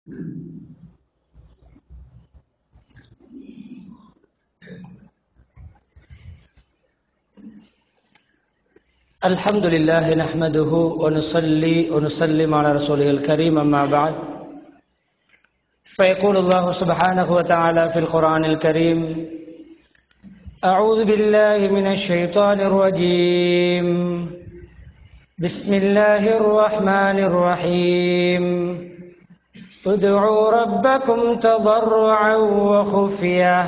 الحمد لله نحمده ونصلي ونسلم على رسوله الكريم أما بعد فيقول الله سبحانه وتعالى في القرآن الكريم أعوذ بالله من الشيطان الرجيم بسم الله الرحمن الرحيم ادعوا ربكم تضرعا وخفية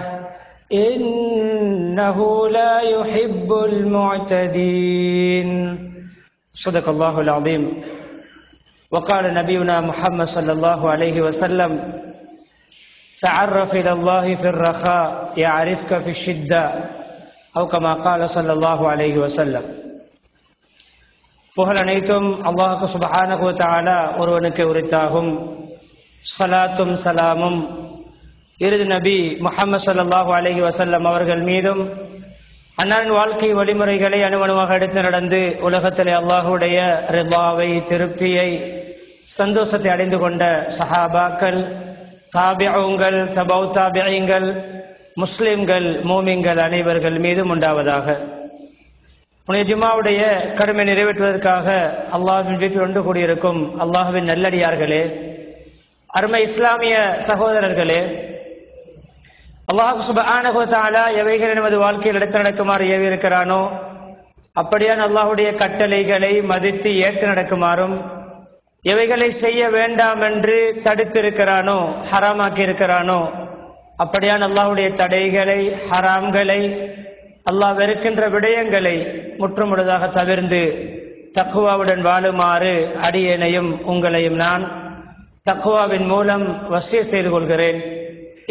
إنه لا يحب المعتدين صدق الله العظيم وقال نبينا محمد صلى الله عليه وسلم تعرف إلى الله في الرخاء يعرفك في الشدة أو كما قال صلى الله عليه وسلم. புகழ் அனைத்தும் அல்லாஹ் சுப்ஹானஹு வ தஆலா ஒருவனுக்கு உரித்தாகும். ஸலாத்தும் சலாமும் இறுதி நபி முஹம்மது ஸல்லல்லாஹு அலைஹி வஸல்லம் அவர்கள் மீதும் அன்னாரின் வாழ்க்கை வழிமுறைகளை அணுவணுவாக எடுத்து நடந்து உலகத்திலே அல்லாஹுடைய ரிதாவை, திருப்தியை, சந்தோஷத்தை அடைந்து கொண்ட சஹாபாக்கள், தாபிஊங்கள், தபௌ தாபிஈங்கள், முஸ்லிம்கள், மூமின்கள் அனைவர்கள் மீதும் உண்டாவதாக. புனித ஜும்ஆவுடைய கடமை நிறைவேற்றுவதற்காக அல்லாஹ்வின் வீட்டில் ஒன்று கூடியிருக்கும் அல்லாஹ்வின் நல்லடியார்களே, அருமை இஸ்லாமிய சகோதரர்களே, அல்லாஹ் சுப்ஹானஹு வ தஆலா எவைகள் நமது வாழ்க்கையில் எடுத்து நடக்குமாறு ஏவி இருக்கிறானோ அப்படியான அல்லாஹ்வுடைய கட்டளைகளை மதித்து ஏற்று நடக்குமாறும், எவைகளை செய்ய வேண்டாம் என்று தடுத்திருக்கிறானோ, ஹராமாக்கி இருக்கிறானோ அப்படியான அல்லாஹ்வுடைய தடைகளை, ஹராம்களை, அல்லாஹ் வெறுக்கின்ற விடயங்களை முற்றுமுழுதாக தவிர்ந்து தக்வாவுடன் வாழுமாறு அடியேனையும் உங்களையும் நான் தக்வாவின் மூலம் வசிய செய்து கொள்கிறேன்.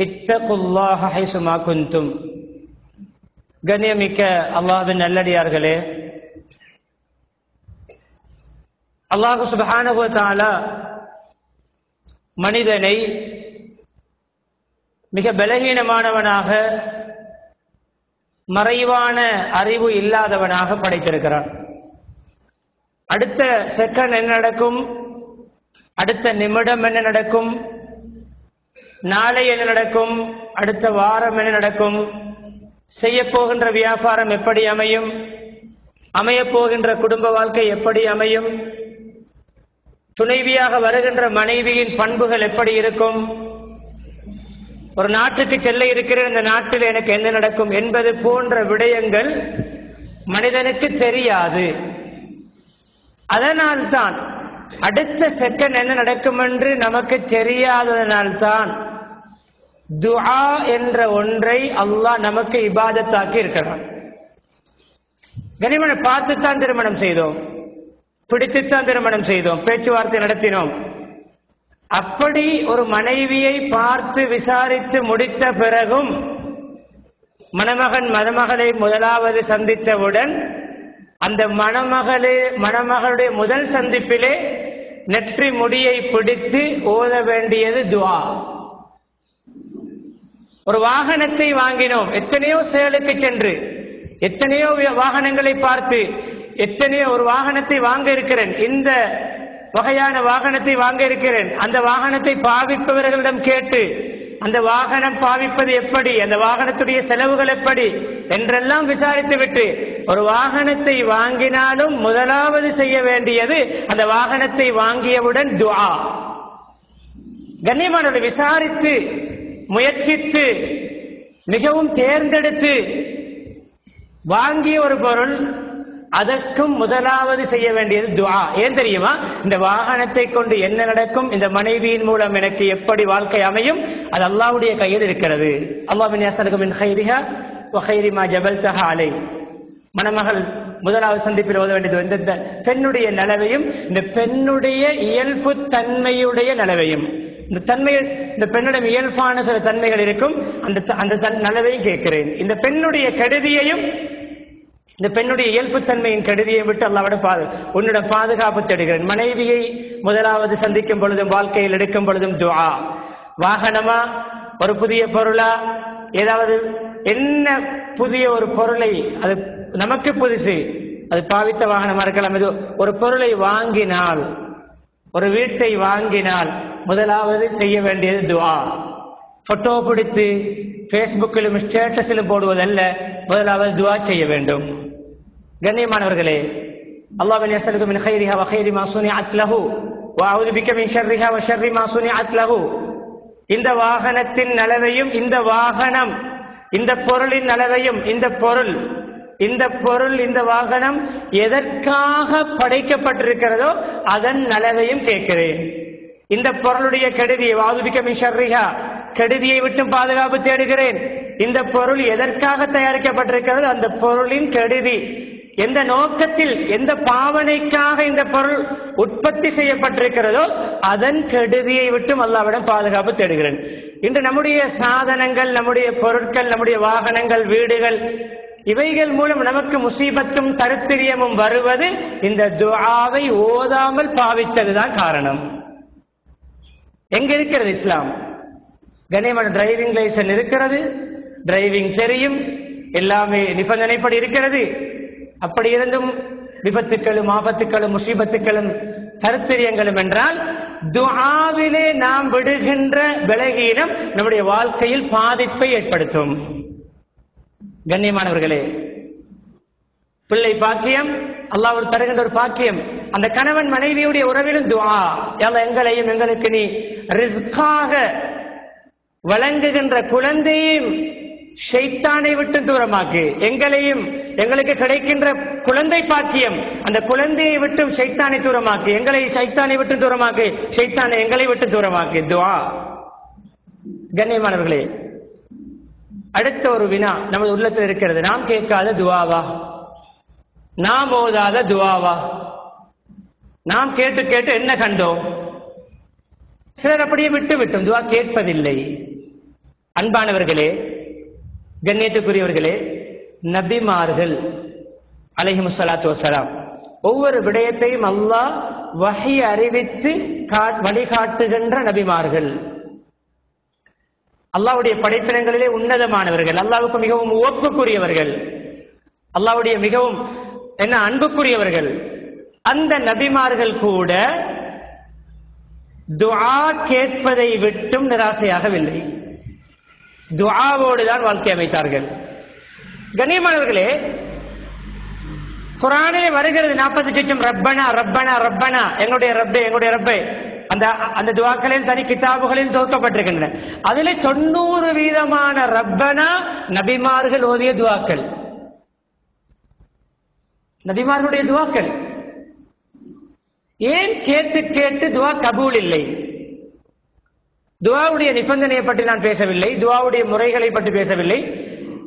இத்தகுல்லாஹ ஹைசுமா குந்தும். கண்ணியமிக்க அல்லாஹ்வின் நல்லடியார்களே, அல்லாஹ் சுப்ஹானஹு வ தஆலா மனிதனை மிக பலகீனமானவனாக, மறைவான அறிவு இல்லாதவனாக படைத்திருக்கிறான். அடுத்த செகண்ட் என்ன நடக்கும், அடுத்த நிமிடம் என்ன நடக்கும், நாளை என்ன நடக்கும், அடுத்த வாரம் என்ன நடக்கும், செய்ய போகின்ற வியாபாரம் எப்படி அமையும், அமையப் போகின்ற குடும்ப வாழ்க்கை எப்படி அமையும், துணைவியாக வருகின்ற மனைவியின் பண்புகள் எப்படி இருக்கும், ஒரு நாட்டுக்கு செல்ல இருக்கிற இந்த நாட்டில் எனக்கு என்ன நடக்கும் என்பது போன்ற விடயங்கள் மனிதனுக்கு தெரியாது. அதனால்தான் அடுத்த செகண்ட் என்ன நடக்கும் என்று நமக்கு தெரியாததனால்தான் துஆ என்ற ஒன்றை அல்லாஹ் நமக்கு இபாதத்தாக்கி இருக்கிறான். கனிமனை பார்த்துத்தான் திருமணம் செய்தோம், பிடித்துத்தான் திருமணம் செய்தோம், பேச்சுவார்த்தை நடத்தினோம். அப்படி ஒரு மனைவியை பார்த்து விசாரித்து முடித்த பிறகும் மணமகன் மணமகளை முதலாவது சந்தித்தவுடன் அந்த மணமகளுடைய முதல் சந்திப்பிலே நெற்றி முடியை பிடித்து ஓத வேண்டியது துஆ. ஒரு வாகனத்தை வாங்கினோம், எத்தனையோ செயலுக்கு சென்று, எத்தனையோ வாகனங்களை பார்த்து, எத்தனையோ ஒரு வாகனத்தை வாங்க இருக்கிறேன், இந்த வகையான வாகனத்தை வாங்க இருக்கிறேன், அந்த வாகனத்தை பாவிப்பவர்களிடம் கேட்டு அந்த வாகனம் பாவிப்பது எப்படி, அந்த வாகனத்துடைய செலவுகள் எப்படி என்றெல்லாம் விசாரித்து விட்டு ஒரு வாகனத்தை வாங்கினாலும் முதலாவது செய்ய வேண்டியது அந்த வாகனத்தை வாங்கியவுடன் துஆ. கண்ணியமானவர்களை, விசாரித்து முயற்சித்து மிகவும் தேர்ந்தெடுத்து வாங்கிய ஒரு பொருள், அதற்கும் முதலாவது செய்ய வேண்டியது துஆ. ஏன் தெரியுமா? இந்த வாகனத்தை கொண்டு என்ன நடக்கும், இந்த மனைவியின் மூலம் எனக்கு எப்படி வாழ்க்கை அமையும், அது அல்லாஹ்வுடைய கையில் இருக்கிறது. அல்லாஹ் யஸ்அலுக மின் கைரிஹா வ கைரி மா ஜபல்தஹா அலை. மணமகள் முதலாவது சந்திப்பில் ஓத வேண்டியது இந்த பெண்ணுடைய நலவையும், இந்த பெண்ணுடைய இயல்பு தன்மையுடைய நலவையும், இந்த தன்மைகள், இந்த பெண்ணுடைய இயல்பான சில தன்மைகள் இருக்கும், அந்த நலவையும் கேட்கிறேன். இந்த பெண்ணுடைய கெடுதியையும், இந்த பெண்ணுடைய இயல்புத்தன்மையின் கெடுதியை விட்டு அல்லாஹ்விடம் உன்னிடம் பாதுகாப்பு தேடுகிறேன். மனைவியை முதலாவது சந்திக்கும் பொழுதும், வாழ்க்கையில் எடுக்கும் பொழுதும் துஆ. வாகனமா, ஒரு புதிய பொருளா, ஏதாவது என்ன புதிய ஒரு பொருளை, அது நமக்கு புதுசு, அது பாவித்த வாகனமா இருக்கலாம், ஒரு பொருளை வாங்கினால், ஒரு வீட்டை வாங்கினால் முதலாவது செய்ய வேண்டியது துஆ. போட்டோ பிடித்து பேஸ்புக்கிலும் ஸ்டேட்டஸிலும் போடுவதல்ல, முதலாவது துஆ செய்ய வேண்டும். கண்ணியமானவர்களே, அல்லாஹ் யஸ்அலுக மின் கைரிஹா வ கைரி மா சுனிஅத் லஹு வ அஊது பிக மின் ஷர்ரிஹா வ ஷர்ரி மா சுனிஅத் லஹு. இந்த வாகனத்தின் நலவையும், இந்த வாகனம், இந்த பொருளின் நலவையும், இந்த பொருள் இந்த வாகனம் எதற்காக படைக்கப்பட்டிருக்கிறதோ அதன் நலவையும் கேட்கிறேன். இந்த பொருளுடைய கெடுதியை வாதுபிக்க மின் ஷர்ரிஹா, கெடுதியை விட்டு பாதுகாப்பு தேடுகிறேன். இந்த பொருள் எதற்காக தயாரிக்கப்பட்டிருக்கிறதோ அந்த பொருளின் கெடுதி, எந்த நோக்கத்தில், எந்த பாவனைக்காக இந்த பொருள் உற்பத்தி செய்யப்பட்டிருக்கிறதோ அதன் கெடுதியை விட்டும் அல்லாஹ்விடம் பாதுகாப்பு தேடுகிறேன். இன்று நம்முடைய சாதனங்கள், நம்முடைய பொருட்கள், நம்முடைய வாகனங்கள், வீடுகள், இவைகள் மூலம் நமக்கு முசீபத்தும் தருத்திரியமும் வருவது இந்த துஆவை ஓதாமல் பாவித்ததுதான் காரணம். எங்க இருக்கிறது இஸ்லாம்? கண்ணியமான டிரைவிங் லைசன்ஸ் இருக்கிறது, டிரைவிங் தெரியும், எல்லாமே நிபந்தனைப்படி இருக்கிறது. அப்படி இருந்தும் விபத்துக்களும் ஆபத்துக்களும் முசீபத்துக்களும் தருத்திரியங்களும் என்றால் துஆவிலே நாம் விடுகின்ற பலகீனம் நம்முடைய வாழ்க்கையில் பாதிப்பை ஏற்படுத்தும். கண்ணியமானவர்களே, பிள்ளை பாக்கியம் அல்லாஹ் தருகின்ற ஒரு பாக்கியம். அந்த கணவன் மனைவியுடைய உறவிலும் துஆ, எங்களையும் எங்களுக்கு நீ ரிஸ்காக வழங்குகின்ற குழந்தையும் ஷைத்தானை விட்டு தூரமாக்கு, எங்களையும் எங்களுக்கு கிடைக்கின்ற குழந்தை பாக்கியம் அந்த குழந்தையை விட்டும் ஷைத்தானை தூரமாக்கு, எங்களை ஷைத்தானை விட்டு தூரமாக்கு, ஷைத்தானை எங்களை விட்டு தூரமாக்கு. துஆ. கண்ணியமானவர்களே, அடுத்த ஒரு வினா நமது உள்ளத்தில் இருக்கிறது. நாம் கேட்காத துஆவா? நாம் ஓதாத துஆவா? நாம் கேட்டு கேட்டு என்ன கண்டோம்? சிலர் அப்படியே விட்டு விட்டோம், துஆ கேட்பதில்லை. அன்பானவர்களே, கண்ணியத்துக்குரியவர்களே, நபிமார்கள் அலைஹிமுஸ்ஸலாத்து வஸ்ஸலாம் ஒவ்வொரு விடயத்தையும் அல்லாஹ் வஹி அறிவித்து வழிகாட்டுகின்ற நபிமார்கள். அல்லாஹ்வுடைய படைப்பினங்களிலே உன்னதமானவர்கள், அல்லாஹ்வுக்கு மிகவும் உவப்புக்குரியவர்கள், அல்லாஹ்வுடைய மிகவும் அன்புக்குரியவர்கள். அந்த நபிமார்கள் கூட துஆ கேட்பதை விட்டும் நிராசையாகவில்லை, துஆவோடு தான் வாழ்க்கை அமைத்தார்கள். கண்ணியமானவர்களே, குர்ஆனிலே வருகிறது 48 ரப்பனா ரப்பனா ரப்பனா, எங்களுடைய ரப்பே எங்களுடைய ரப்பே. அந்த துஆக்களில் தனி கிதாபுகளில் தொகுக்கப்பட்டிருக்கின்றன. அதிலே 90% ரப்பனா நபிமார்கள் ஓதிய துஆக்கள், நபிமார்களுடைய துஆக்கள். ஏன் கேட்டு கேட்டு துஆ கபூல் இல்லை? துஆவுடைய நிபந்தனையை பற்றி நான் பேசவில்லை, துஆவுடைய முறைகளை பற்றி பேசவில்லை.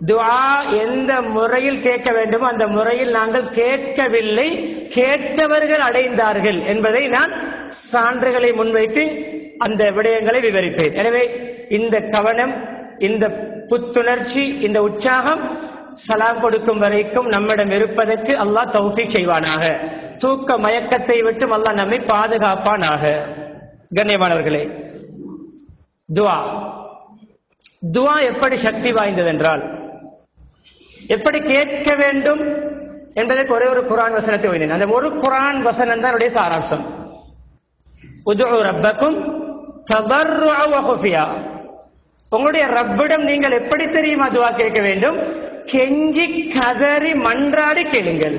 துஆ எந்த முறையில் கேட்க வேண்டுமோ அந்த முறையில் நாங்கள் கேட்கவில்லை, கேட்டவர்கள் அடைந்தார்கள் என்பதை நான் சான்றுகளை முன்வைத்து அந்த விடயங்களை விவரிப்பேன். எனவே இந்த கவனம், இந்த புத்துணர்ச்சி, இந்த உற்சாகம் சலாம் கொடுக்கும் வரைக்கும் நம்மிடம் இருப்பதற்கு அல்லாஹ் தௌஃபீக் செய்வானாக. தூக்க மயக்கத்தை விட்டு அல்லாஹ் நம்மை பாதுகாப்பானாக. கண்ணியமானவர்களே, துஆ துஆ எப்படி சக்தி வாய்ந்தது என்றால், எப்படி கேட்க வேண்டும் என்பதற்கு ஒரே ஒரு குர்ஆன் வசனத்தை ஓதினேன். அந்த ஒரு குர்ஆன் வசனம் தான் என்னுடைய சாராம்சம். உதுஉ ரப்பக்கும் ததர்ருஅ வ குஃபியா. உங்களுடைய ரப்பிடம் நீங்கள் எப்படி தெரியுமா துஆ கேட்க வேண்டும்? கெஞ்சி கதறி மன்றாடி கேளுங்கள்.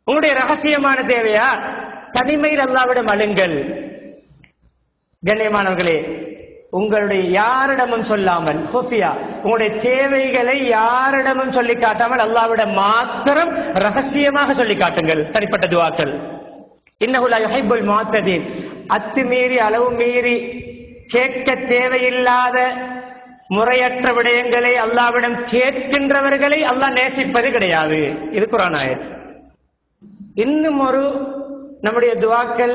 உங்களுடைய ரகசியமான தேவையா? தனிமையில் அல்லாஹ்விடம் அழுங்கள். கண்ணியமானவர்களே, உங்களுடைய யாரிடமும் சொல்லாமல் ஹுஃபியா, உங்களுடைய தேவைகளை யாரிடமும் சொல்லி காட்டாமல் அல்லாஹ்விடம் மாத்திரம் ரகசியமாக சொல்லி காட்டுங்கள். தனிப்பட்ட துஆக்கள். இன்னஹு லா யுஹிப்புல் முஅத்ததீன். அத்துமீறி அளவு மீறி கேட்க தேவையில்லாத முறையற்ற விடயங்களை அல்லாஹ்விடம் கேட்கின்றவர்களை அல்லாஹ் நேசிப்பது கிடையாது. இது குர்ஆன் ஆயத். இன்னும் ஒரு நம்முடைய துஆக்கள்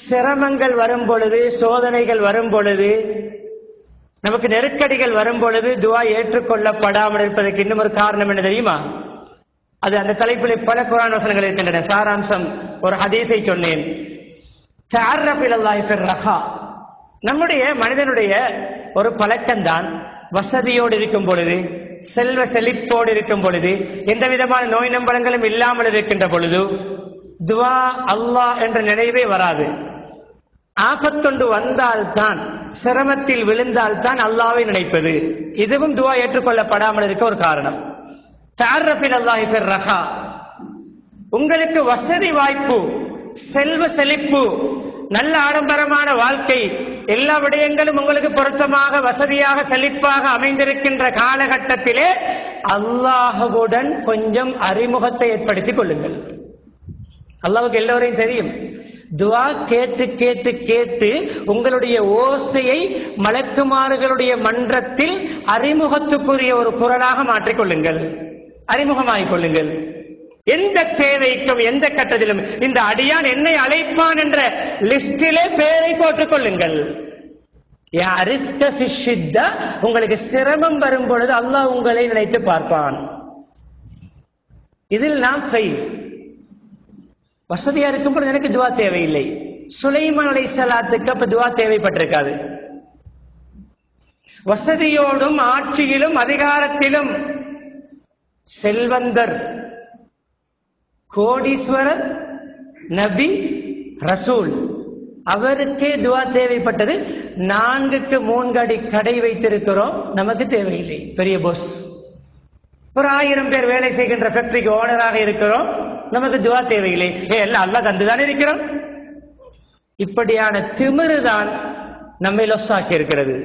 சிரமங்கள் வரும் பொழுது, சோதனைகள் வரும் பொழுது, நமக்கு நெருக்கடிகள் வரும் பொழுது துஆ ஏற்றுக்கொள்ளப்படாமல் இருப்பதற்கு இன்னும் ஒரு காரணம் என்ன தெரியுமா? அது அந்த தலைப்பில் பல குர்ஆன் வசனங்கள் இருக்கின்றன. சாராம்சம் ஒரு ஹதீஸை சொன்னேன். தஅர்ரஃப் இலல்லாஹி ஃபிர் ரஹா. நம்முடைய மனிதனுடைய ஒரு பழக்கம்தான், வசதியோடு இருக்கும் பொழுது, செல்வ செழிப்போடு இருக்கும் பொழுது, எந்த விதமான நோய் நம்பலங்களும் இல்லாமல் இருக்கின்ற பொழுது துஆ அல்லாஹ் என்ற நினைவே வராது. ஆபத்தொண்டு வந்தால்தான், சிரமத்தில் விழுந்தால்தான் அல்லாஹ்வை நினைப்பது. இதுவும் துஆ ஏற்றுக்கொள்ளப்படாமல் இருக்க ஒரு காரணம். தஅர்ரஃபில் அல்லாஹி ஃபிர் ரஹா, உங்களுக்கு வசதி வாய்ப்பு, செல்வ செழிப்பு, நல்ல ஆடம்பரமான வாழ்க்கை, எல்லா விடயங்களும் உங்களுக்கு பொருத்தமாக வசதியாக செழிப்பாக அமைந்திருக்கின்ற காலகட்டத்திலே அல்லாஹ்வுடன் கொஞ்சம் அறிமுகத்தை ஏற்படுத்திக் கொள்ளுங்கள். அல்லாஹ்வுக்கு எல்லோரையும் தெரியும். துஆ கேட்டு கேட்டு கேட்டு உங்களுடைய ஓசையை மலக்குமார்களுடைய மன்றத்தில் அறிமுகத்துக்குரிய ஒரு குரலாக மாற்றிக்கொள்ளுங்கள், அறிமுகமாகிக் கொள்ளுங்கள். எந்த தேவைக்கும் எந்த கட்டத்திலும் இந்த அடியான் என்னை அழைப்பான் என்ற லிஸ்டிலே பேரை போட்டுக் கொள்ளுங்கள். உங்களுக்கு சிரமம் வரும் பொழுது அல்லாஹ் உங்களை நினைத்து பார்ப்பான். இதில் நாம் ஃபெயில். வசதியா இருக்கும் பொழுது எனக்கு துஆ தேவையில்லை. சுலைமான் அலைஹிஸ்ஸலாத்துக்கு அப்ப துஆ தேவைப்பட்டிருக்காது. வசதியோடும் ஆட்சியிலும் அதிகாரத்திலும் செல்வந்தர், கோடீஸ்வரர், நபி, ரசூல், அவருக்கே துஆ தேவைப்பட்டது. 4க்கு 3 அடி கடை வைத்திருக்கிறோம், நமக்கு தேவையில்லை. பெரிய போஸ், ஒரு 1000 பேர் வேலை செய்கின்ற ஃபேக்டரிக்கு ஓனராக இருக்கிறோம், நமக்கு துஆ தேவையில்லை. எல்லாம் அல்லாஹ் தந்துதான் இருக்கிறோம். இப்படியான திமிருதான் நம்மை லொஸ்ஸாக்கி இருக்கிறது.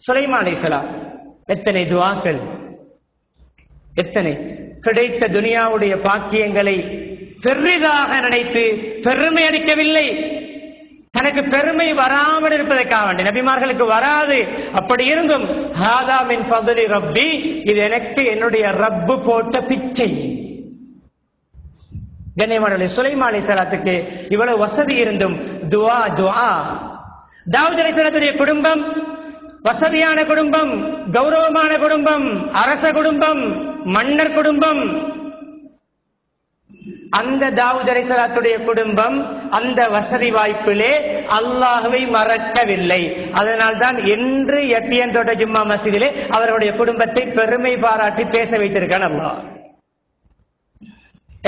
சுலைமான் அலைஹிஸ்ஸலாம் எத்தனை துஆக்கள், எத்தனை கிடைத்த துனியாவுடைய பாக்கியங்களை பெரிதாக நினைத்து பெருமை அடிக்கவில்லை. தனக்கு பெருமை வராமல் இருப்பதற்காக வேண்டி, நபிமார்களுக்கு வராது, அப்படி இருந்தும் ஹாதா மின் ஃபضل ரப்பி, இது எனக்கு என்னுடைய ரப்பு போட்ட பிச்சை. கண்ணியமானவர்களே, சுலைமான் அலைஹிஸ்ஸலாத்துக்கு இவ்வளவு வசதி இருந்தும் துஆ துஆ. தாவூத் அலைஹிஸ்ஸலாத்துடைய குடும்பம் வசதியான குடும்பம், கௌரவமான குடும்பம், அரச குடும்பம், மன்னர் குடும்பம். அந்த தாவூத் அலைஹிஸ்ஸலாத்துடைய குடும்பம் அந்த வசதி வாய்ப்பிலே அல்லாஹ்வை மறக்கவில்லை. அதனால்தான் என்று எட்டியந்தோட்ட ஜும்மா மஸ்ஜிதிலே அவருடைய குடும்பத்தை பெருமை பாராட்டி பேச வைத்திருக்கான் அல்லாஹ்.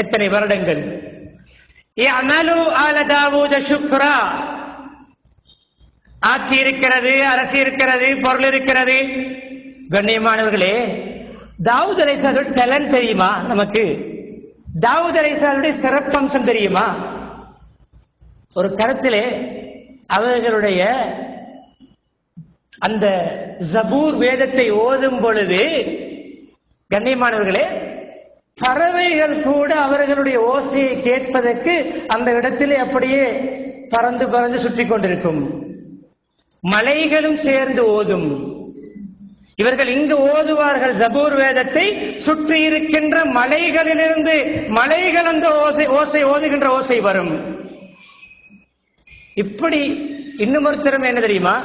எத்தனை வருடங்கள். இஅமலு ஆல தாவூத ஷுக்ரா. ஆட்சி இருக்கிறது, அரசு இருக்கிறது, பொருள் இருக்கிறது. கண்ணியமானவர்களே, தாவூத் அலைஹிஸ்ஸலாத்துடைய டேலண்ட் தெரியுமா நமக்கு? தாவூத் அலைஹிஸ்ஸலாத்துடைய சிறப்பம்சம் தெரியுமா? ஒரு கருத்திலே அவர்களுடைய அந்த ஜபூர் வேதத்தை ஓதும் பொழுது, கண்ணியமானவர்களே, பறவைகள் கூட அவர்களுடைய ஓசையை கேட்பதற்கு அந்த இடத்திலே அப்படியே பறந்து பறந்து சுற்றி கொண்டிருக்கும். மலைகளும் சேர்ந்து ஓதும். இவர்கள் இங்கு ஓதுவார்கள் ஜபூர் வேதத்தை, சுற்றி இருக்கின்ற மலைகளிலிருந்து மலைகள் அந்த ஓசை ஓதுகின்ற ஓசை வரும். இப்படி இன்னும் ஒரு திறமை என்ன தெரியுமா?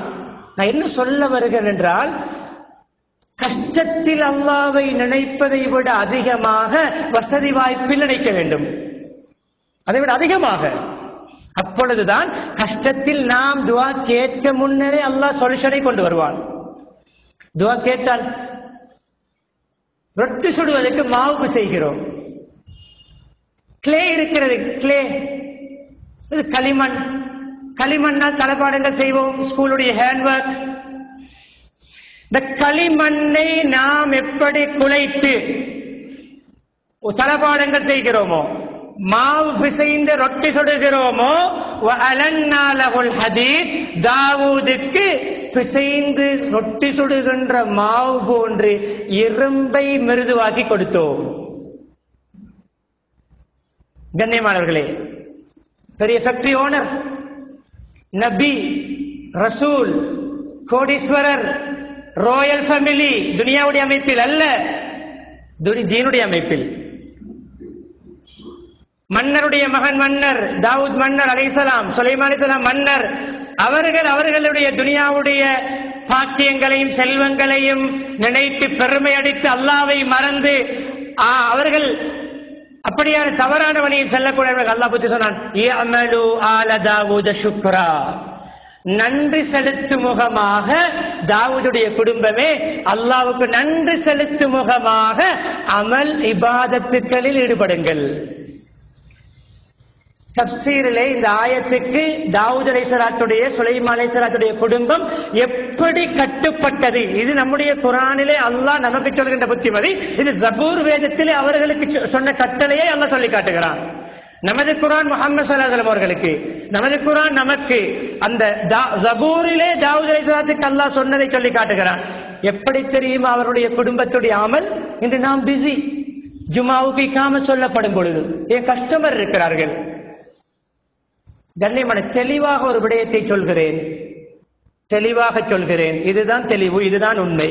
நான் என்ன சொல்ல வருகிறேன் என்றால், கஷ்டத்தில் அல்லாஹ்வை நினைப்பதை விட அதிகமாக வசதி வாய்ப்பில் நினைக்க வேண்டும். அதை விட அதிகமாக. அப்பொழுதுதான் கஷ்டத்தில் நாம் துஆ கேட்க முன்னரே அல்லாஹ் சொல்யூஷனை கொண்டு வருவான். துஆ கேட்டால் ரொட்டி சுடுவதற்கு மாவு செய்கிறோம். கிளே இருக்கிறது, கிளே, இது களிமண். களிமண்ணால் தளபாடங்கள் செய்வோம், ஸ்கூலுடைய ஹேண்ட்வொர்க். இந்த களிமண்ணை நாம் எப்படி குழைத்து தளபாடங்கள் செய்கிறோமோ, மாவு பிசைந்து ரொட்டி சுடுகிறோமோ, தாவூதுக்கு பிசைந்து ரொட்டி சுடுகின்ற மாவு போன்று இரும்பை மிருதுவாக்கி கொடுத்தோம். கண்ணியமானவர்களே, பெரிய ஃபேக்டரி ஓனர், நபி, ரசூல், கோடீஸ்வரர், ராயல் ஃபேமிலி, துனியாவுடைய அமைப்பில் அல்ல, தீனுடைய அமைப்பில். மன்னருடைய மகன் மன்னர் தாவூத் மன்னர் அலைஹிஸ்ஸலாம், சுலைமான் அலைஹிஸ்ஸலாம் மன்னர். அவர்களுடைய துனியாவுடைய பாக்கியங்களையும் செல்வங்களையும் நினைத்து பெருமை அடித்து அல்லாஹ்வை மறந்து அவர்கள் அப்படியான தவறான வழியில் செல்லக்கூடியவர்கள். அல்லாஹ் பற்றி சொன்னான், இஅமலு ஆல தாவூத ஷுக்ரா. நன்றி செலுத்தும் முகமாக தாவூதுடைய குடும்பமே அல்லாஹ்வுக்கு நன்றி செலுத்தும் முகமாக அமல் இபாதத்துக்களில் ஈடுபடுங்கள். தப்சீரிலே இந்த ஆயத்துக்கு தாவூத் அலைஹிஸ்ஸலாத்துடைய சுலைமான் அலைஹிஸ்ஸலாத்துடைய குடும்பம் எப்படி கட்டுப்பட்டது, இது நம்முடைய குர்ஆனிலே அல்லாஹ் நமக்கு சொல்கின்ற புத்திமதி, இது ஜபூர் வேதத்திலே அவர்களுக்கு சொன்ன கட்டளையை அல்லாஹ் சொல்லி காட்டுகிறான். நமது குர்ஆன் முஹம்மது ஸல்லல்லாஹு அலைஹி வஸல்லம் அவர்களுக்கு, நமது குர்ஆன் நமக்கு அந்த ஜபூரிலே தாவூத் அலைஹிஸ்ஸலாத்துக்கு அல்லாஹ் சொன்னதை சொல்லி காட்டுகிறான். எப்படி தெரியுமா அவருடைய குடும்பத்துடைய அமல்? இன்று நாம் பிஸி. ஜுமாவுக்கு இக்காமத் சொல்லப்படும் பொழுது என் கஸ்டமர் இருக்கிறார்கள். கண்ணியமான தெளிவாக ஒரு விடயத்தை சொல்கிறேன், தெளிவாக சொல்கிறேன். இதுதான் தெளிவு, இதுதான் உண்மை.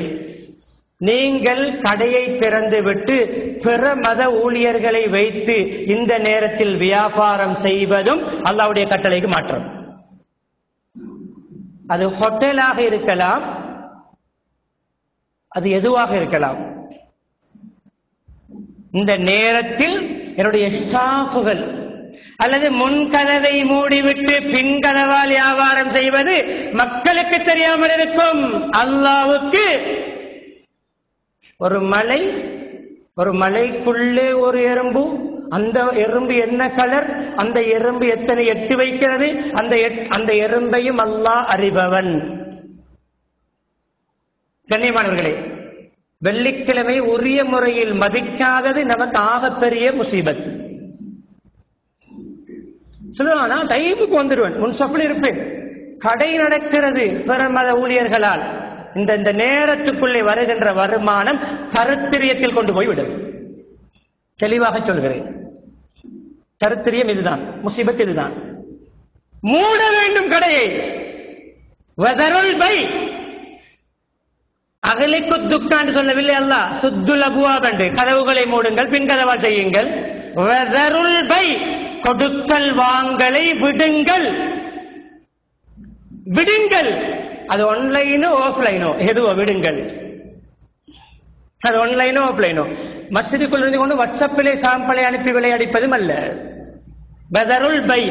நீங்கள் கடையை திறந்து விட்டு பிற மத ஊழியர்களை வைத்து இந்த நேரத்தில் வியாபாரம் செய்வதும் அல்லாஹ்வுடைய கட்டளைக்கு மாற்றம். அது ஹோட்டலாக இருக்கலாம், அது எதுவாக இருக்கலாம். இந்த நேரத்தில் என்னுடைய ஸ்டாஃப்கள் அல்லது முன்கதவை மூடிவிட்டு பின்கதவால் வியாபாரம் செய்வது மக்களுக்கு தெரியாமல் இருக்கும். அல்லாஹ்வுக்கு ஒரு மலைக்குள்ளே ஒரு எறும்பு, அந்த எறும்பு என்ன கலர், அந்த எறும்பு எத்தனை எட்டு வைக்கிறது, அந்த எறும்பையும் அல்லாஹ் அறிபவன். கண்ணியமானவர்களே, வெள்ளிக்கிழமை உரிய முறையில் மதிக்காதது நமக்கு ஆகப்பெரிய முசீபத். சொல்லுவானா டைமுக்கு வந்துடுவேன், முன்சப்பில் இருப்பேன். கடை நடக்கிறது பிற மத ஊழியர்களால். இந்த நேரத்துக்குள்ளே வருகின்ற வருமானம் தருத்திரியத்தில் கொண்டு போய் விடும். தெளிவாக சொல்கிறேன், தருத்திரியம் இதுதான், முசீபத் இதுதான். மூட வேண்டும் கடையை. வதருல் பை, அகலிக்கு துக்கான்னு சொல்லவில்லை அல்லாஹ், சுத்துல் அபுவாப் என்று. கதவுகளை மூடுங்கள், பின் கதவால் செய்யுங்கள். வதருல் பை, கொடுக்கல் வாங்கலை விடுங்கள், விடுங்கள். அது ஆன்லைனோ ஆஃப்லைனோ எதுவோ விடுங்கள். அது ஆன்லைனோ ஆஃப்லைனோ. மஸ்ஜிதுக்குள் இருந்து கொண்டு வாட்ஸ்அப்பிலே சாம்பலை அனுப்பி விளையாடிப்பதும் அல்ல. பதருல் பை.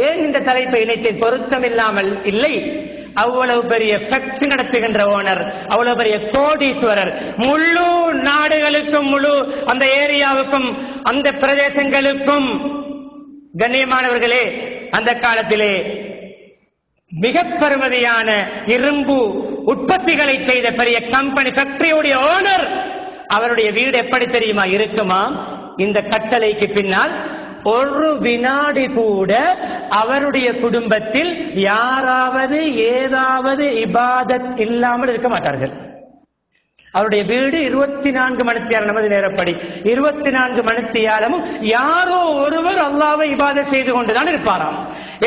ஏன் இந்த தலைப்பை இணைத்தேன்? பொருத்தம் இல்லாமல் இல்லை. அவ்வளவு பெரிய ஃபேக்டரி நடத்துகின்ற ஓனர், அவ்வளவு பெரிய கோடீஸ்வரர், முழு நாடுகளுக்கும் முழு அந்த ஏரியாவுக்கும் அந்த பிரதேசங்களுக்கும், கண்ணியமானவர்களே, அந்த காலத்திலே மிக பெருமதியான இரும்பு உற்பத்திகளை செய்த பெரிய கம்பெனி ஃபேக்டரியுடைய ஓனர், அவருடைய வீடு எப்படி தெரியுமா இருக்குமா? இந்த கட்டளைக்கு பின்னால் ஒரு வினாடி கூட அவருடைய குடும்பத்தில் யாராவது ஏதாவது இபாதத் இல்லாமல் இருக்க மாட்டார்கள். அவருடைய வீடு 24 மணித்தியாலம், நமது நேரப்படி 24 மணித்தியாலமும் யாரோ ஒருவர் அல்லாஹ்வை இபாதத் செய்து கொண்டுதான் இருப்பாராம்.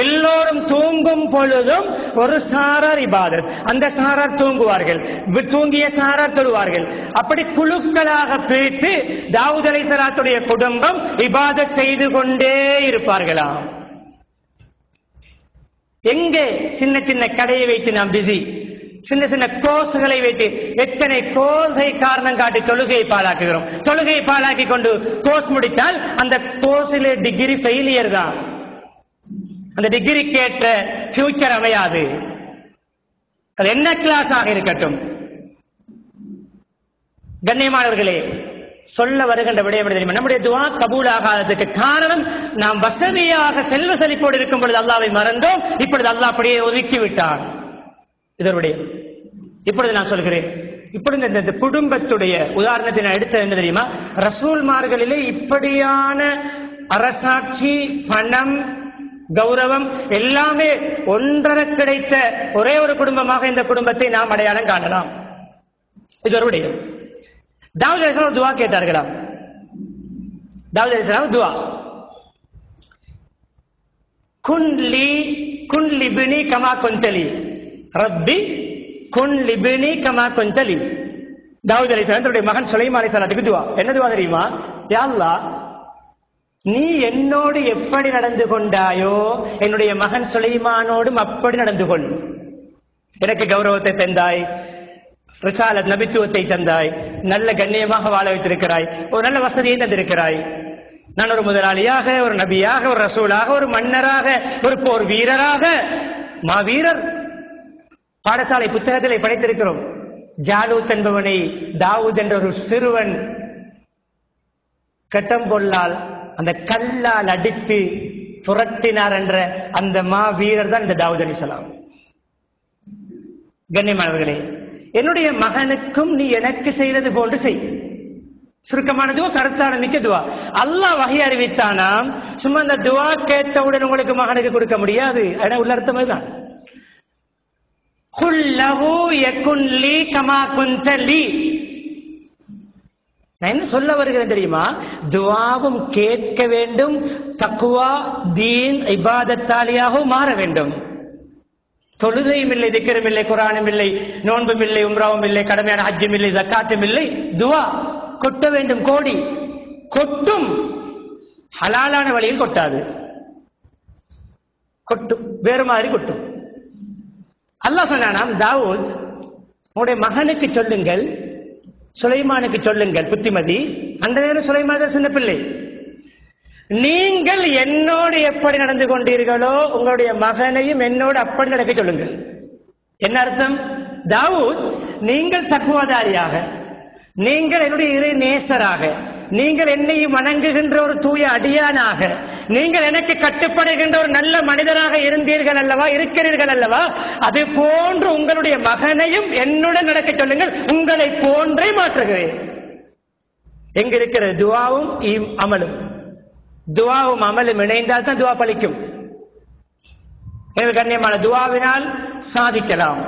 எல்லோரும் தூங்கும் பொழுதும் ஒரு சாரார் இபாதத், அந்த சாரார் தூங்குவார்கள், தூங்கிய சாரார் தொழுவார்கள். அப்படி குழுக்களாக பிரித்து தாவூத் அலைஹிஸ்ஸலாத்துடைய குடும்பம் இபாதத் செய்து கொண்டே இருப்பார்களாம். எங்கே சின்ன சின்ன கடையை வைத்து நாம் பிஸி, சின்ன சின்ன கோர்ஸ்களை வைத்து எத்தனை கோர்ஸை காரணம் காட்டி தொழுகையை பாழாக்குகிறோம். தொழுகையை பாழாக்கி கொண்டு கோர்ஸ் முடித்தால் அந்த கோர்ஸிலே டிகிரி ஃபெயிலியர் தான். அந்த டிகிரிக்கு ஏற்ற ஃபியூச்சர் அமையாது. அது என்ன கிளாஸ் ஆக இருக்கட்டும். கண்ணியமானவர்களே, சொல்ல வருகின்ற விடயம் தெரியுமா? நம்முடைய துஆ கபூல் ஆகாததுக்கு காரணம் நாம் வசதியாக செல்வ செழிப்போடு இருக்கும் பொழுது அல்லாஹ்வை மறந்தோம். இப்பொழுது அல்லாஹ் அப்படியே ஒதுக்கி விட்டான். இதனுடைய இப்பொழுது நான் சொல்கிறேன், இப்பொழுது இந்த குடும்பத்துடைய உதாரணத்தை நான் எடுத்தது என்ன தெரியுமா? ரசூல்மார்களிலே இப்படியான அரசாட்சி, பணம், கௌரவம் எல்லாமே ஒன்றரை கிடைத்த ஒரே ஒரு குடும்பமாக இந்த குடும்பத்தை நாம் அடையாளம் காணலாம். இது ஒரு விடயம். தாவூத் அலைஹிஸ்ஸலாம் துஆ கேட்டார்களாம். தாவூத் அலைஹிஸ்ஸலாம் துஆ, குன் லிப்னி கமா குன்தலி ரப்பி குன் லிப்னி கமா குன்தலி. தாவூத் அலைஹிஸ்ஸலாம் தன்னுடைய மகன் சுலைமான் அலைஹிஸ்ஸலாத்துக்கு துஆ. என்ன துஆ தெரியுமா? யா அல்லாஹ், நீ என்னோடு எப்படி நடந்து கொண்டாயோ என்னுடைய மகன் சுலைமானோடும் அப்படி நடந்து கொள். எனக்கு கௌரவத்தை தந்தாய், ரிசாலத் நபித்துவத்தை தந்தாய், நல்ல கண்ணியமாக வாழ வைத்திருக்கிறாய், ஒரு நல்ல வசதியை தந்திருக்கிறாய். நான் ஒரு முதலாளியாக, ஒரு நபியாக, ஒரு ரசூலாக, ஒரு மன்னராக, ஒரு போர் வீரராக, மாவீரர் பாடசாலை புத்தகத்திலே படைத்திருக்கிறோம். ஜாலூத் என்பவனை தாவூத் என்ற ஒரு சிறுவன் கட்டம் பொல்லால் அந்த கல்லால் அடித்து புரட்டினார் என்ற அந்த வீரர் தான் இந்த தாவூத் அலைஹிஸ்ஸலாம். கண்ணியமானவர்களே, என்னுடைய மகனுக்கும் நீ எனக்கு செய்தது போன்று செய். சுருக்கமான துவா, கருத்தான மிக்க துவா. அல்லாஹ் வஹி அறிவித்தானாம். சும்மா அந்த துவா கேட்டவுடன் உங்களுக்கு மகனுக்கு கொடுக்க முடியாது. ஆனா உள்ள அர்த்தம் அதுதான். குல் லஹு யகுன் லீ கமா குன்த லீ. நான் என்ன சொல்ல வருகிறேன் தெரியுமா? துவாவும் கேட்க வேண்டும், தக்வா தீன் இபாதத்தாலியாகவும் மாற வேண்டும். தொழுகையும் இல்லை, திக்ரும் இல்லை, குர்ஆனும் இல்லை, நோன்பும் இல்லை, உம்ராவும் இல்லை, கடமையான ஹஜ்ஜும் இல்லை, ஜக்காத்தும் இல்லை. துவா கொட்ட வேண்டும். கோடி கொட்டும், ஹலாலான வழியில் கொட்டாது, கொட்டும், வேறு மாதிரி கொட்டும். அல்லாஹ் சொன்னானாம், தாவூத் உங்களுடைய மகனுக்கு சொல்லுங்கள், சுலைமானுக்கு சொல்லுங்கள், புத்திமதி. அந்த நேரம் சுலைமான் சின்ன பிள்ளை. நீங்கள் என்னோடு எப்படி நடந்து கொண்டீர்களோ உங்களுடைய மகனையும் என்னோடு அப்படி நடக்க சொல்லுங்கள். என்ன அர்த்தம்? தாவூத், நீங்கள் தக்குவாதாரியாக, நீங்கள் என்னுடைய இறை நேசராக, நீங்கள் என்னை வணங்குகின்ற ஒரு தூய அடியானாக, நீங்கள் எனக்கு கட்டுப்படுகின்ற ஒரு நல்ல மனிதராக இருந்தீர்கள் அல்லவா, இருக்கிறீர்கள் அல்லவா, அது போன்று உங்களுடைய மகனையும் என்னுடன் நடக்க சொல்லுங்கள், உங்களை போன்றே மாற்றுகிறேன். எங்க இருக்கிற துவாவும் அமலும், துவாவும் அமலும் இணைந்தால் தான் துவா பலிக்கும். கண்ணியமான துவாவினால் சாதிக்கலாம்.